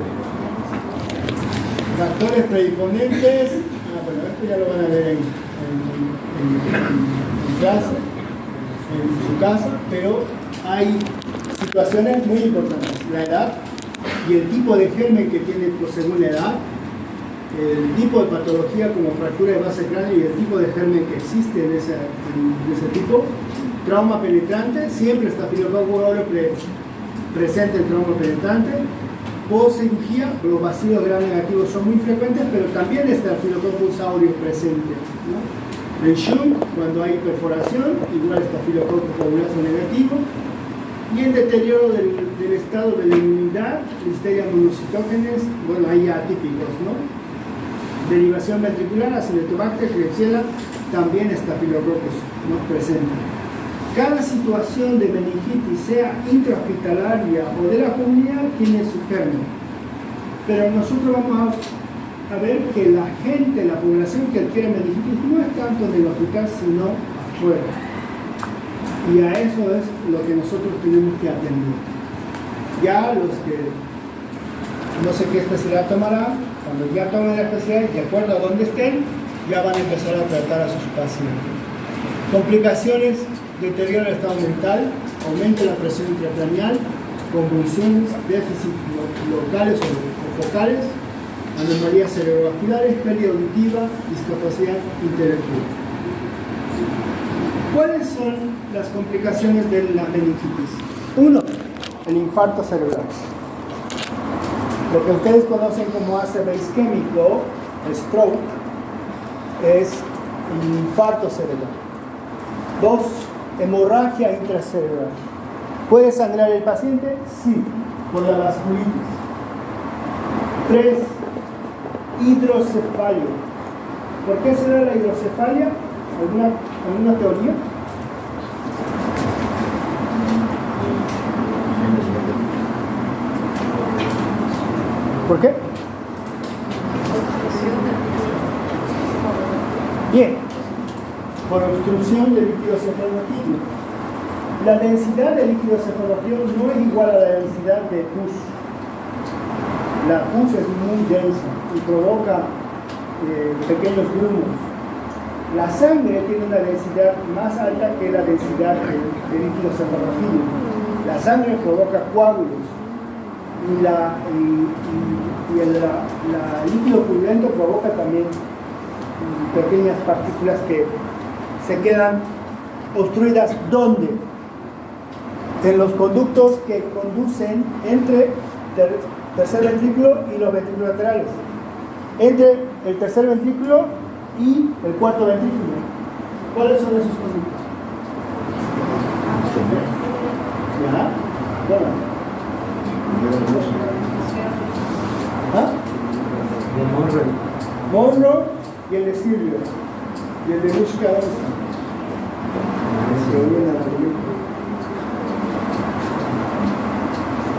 Factores predisponentes. Bueno, esto ya lo van a ver en clase, en su casa, pero hay situaciones muy importantes. La edad y el tipo de germen que tiene según la edad, el tipo de patología como fractura de base cráneo y el tipo de germen que existe en ese tipo. Trauma penetrante, siempre está Staphylococcus aureus presente el trauma penetrante. Post cirugía, los bacilos gram negativos son muy frecuentes, pero también está el Staphylococcus aureus presente, ¿no? El Shunt, cuando hay perforación, igual estafilococcus coagulazo negativo. Y el deterioro del estado de la inmunidad, Listeria monocitógenes, bueno, hay atípicos, ¿no? Derivación ventricular, Acinetobacter, Klebsiella, también estafilococcus, ¿no? Presente. Cada situación de meningitis, sea intrahospitalaria o de la comunidad, tiene su germen. Pero nosotros vamos a ver que la gente, la población que adquiere meningitis no es tanto en el hospital, sino afuera. Y a eso es lo que nosotros tenemos que atender. Ya los que no sé qué especialidad tomarán, cuando ya tomen la especialidad, de acuerdo a dónde estén, ya van a empezar a tratar a sus pacientes. Complicaciones: deterioro del estado mental, aumento de la presión intracraneal, convulsiones, déficits locales o focales, anomalías cerebrovasculares, pérdida auditiva, discapacidad intelectual. ¿Cuáles son las complicaciones de la meningitis? 1. El infarto cerebral. Lo que ustedes conocen como ACV isquémico, stroke, es el infarto cerebral. 2. Hemorragia intracerebral. ¿Puede sangrar el paciente? Sí, por la vasculitis. 3. Hidrocefalia. ¿Por qué se da la hidrocefalia? ¿Alguna teoría? ¿Por qué? Bien, por obstrucción del líquido cefalorraquídeo. La densidad del líquido cefalorraquídeo no es igual a la densidad de pus. La pus es muy densa y provoca pequeños grumos. La sangre tiene una densidad más alta que la densidad del líquido cefalorraquídeo. La sangre provoca coágulos y el líquido purulento provoca también pequeñas partículas que se quedan obstruidas. ¿Dónde? En los conductos que conducen entre tercer ventrículo y los ventrículos laterales, entre el tercer ventrículo y el cuarto ventrículo. ¿Cuáles son esos conductos? ¿Ya? Bueno. ¿Ah? Monroe y el de Silvio. Y el de Mushka, ¿dónde está?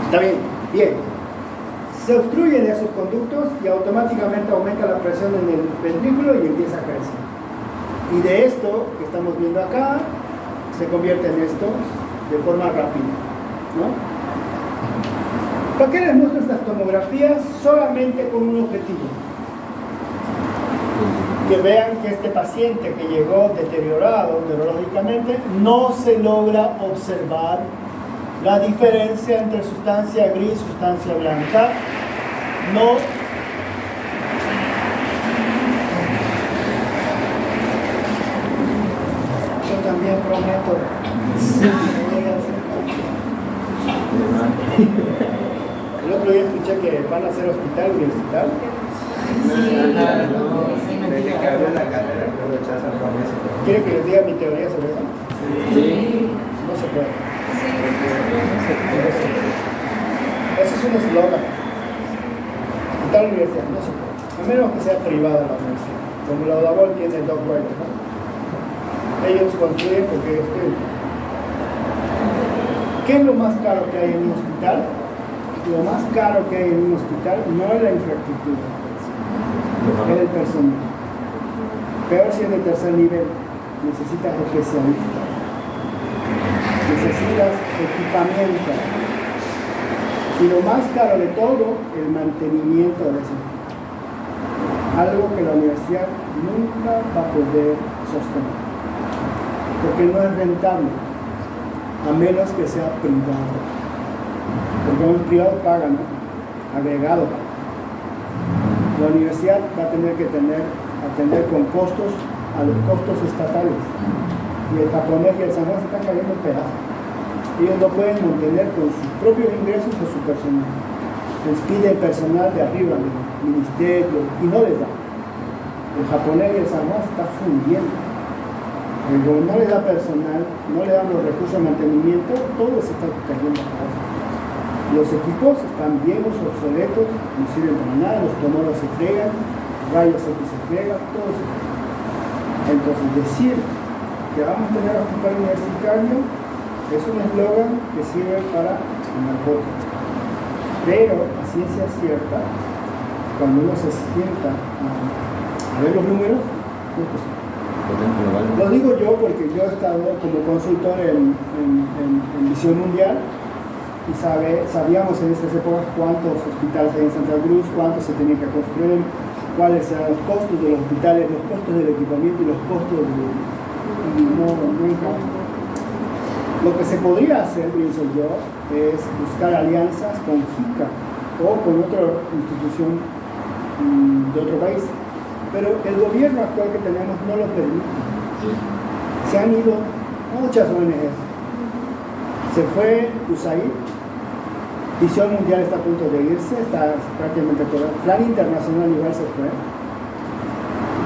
Está bien, bien. Se obstruyen esos conductos y automáticamente aumenta la presión en el ventrículo y empieza a crecer. Y de esto que estamos viendo acá, se convierte en esto de forma rápida, ¿no? ¿Para qué les muestro estas tomografías? Solamente con un objetivo. Que vean que este paciente que llegó deteriorado neurológicamente, no se logra observar la diferencia entre sustancia gris y sustancia blanca. No. Yo también prometo. El otro día escuché que van a hacer hospital universitario. Desde que abrió la carrera, pero rechazan con eso. ¿Quiere que les diga mi teoría sobre eso? Sí. No se puede. Eso es un eslogan. En tal universidad no se puede. A menos que sea privada la universidad. Como la UDABOL tiene Doc Wright, ¿no? Ellos construyen porque ellos tienen. ¿Qué es lo más caro que hay en un hospital? Lo más caro que hay en un hospital no es la infraestructura, es el personal. Peor si es de tercer nivel, necesitas especialistas, necesitas equipamiento. Y lo más caro de todo, el mantenimiento de eso. Algo que la universidad nunca va a poder sostener, porque no es rentable, a menos que sea privado. Porque un privado paga, ¿no? Agregado. La universidad va a tener que atender con costos a los costos estatales. Y el japonés y el San Juan se están cayendo en pedazos. Ellos no pueden mantener con sus propios ingresos o su personal. Les piden personal de arriba, del ministerio, y no les da. El japonés y el San Juan se está fundiendo. Como no le da personal, no le dan los recursos de mantenimiento, todo se está cayendo abajo. Los equipos están viejos, obsoletos, no sirven para nada, los tomados se fregan, rayos X se fregan, todo se frega. Entonces, decir que vamos a tener hospital universitario es un eslogan que sirve para ganar votos. Pero, a ciencia cierta, cuando uno se sienta a ver los números, no es posible. Lo digo yo porque yo he estado como consultor en Visión Mundial y sabíamos en esas épocas cuántos hospitales hay en Santa Cruz, cuántos se tenían que construir, cuáles eran los costos de los hospitales, los costos del equipamiento y los costos de... nunca. Lo que se podría hacer, pienso yo, es buscar alianzas con JICA o con otra institución de otro país. Pero el gobierno actual que tenemos no lo permite. Se han ido muchas ONGs. Se fue USAID, Visión Mundial está a punto de irse, está prácticamente todo. Plan Internacional igual se fue.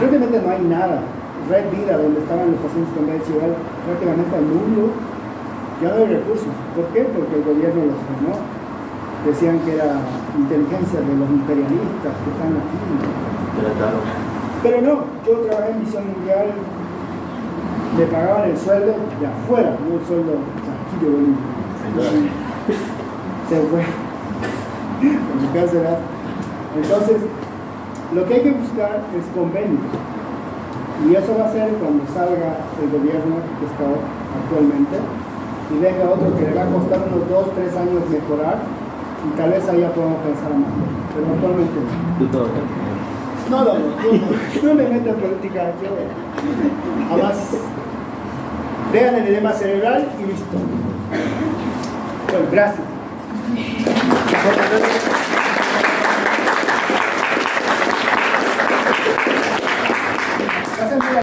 Prácticamente no hay nada. Red Vida, donde estaban los pacientes con VIH igual, prácticamente nulo. Ya no hay recursos. ¿Por qué? Porque el gobierno los frenó. Decían que era inteligencia de los imperialistas que están aquí. Pero no, yo trabajé en Visión Mundial, me pagaban el sueldo de afuera, no el sueldo aquí de Bolivia. Se fue. Entonces, lo que hay que buscar es convenios. Y eso va a ser cuando salga el gobierno que está actualmente y venga otro que le va a costar unos 2-3 años mejorar y tal vez ahí ya podamos pensar más. Pero actualmente no. No me meto en política, yo jamás. Vean el edema cerebral y listo. Bueno, gracias.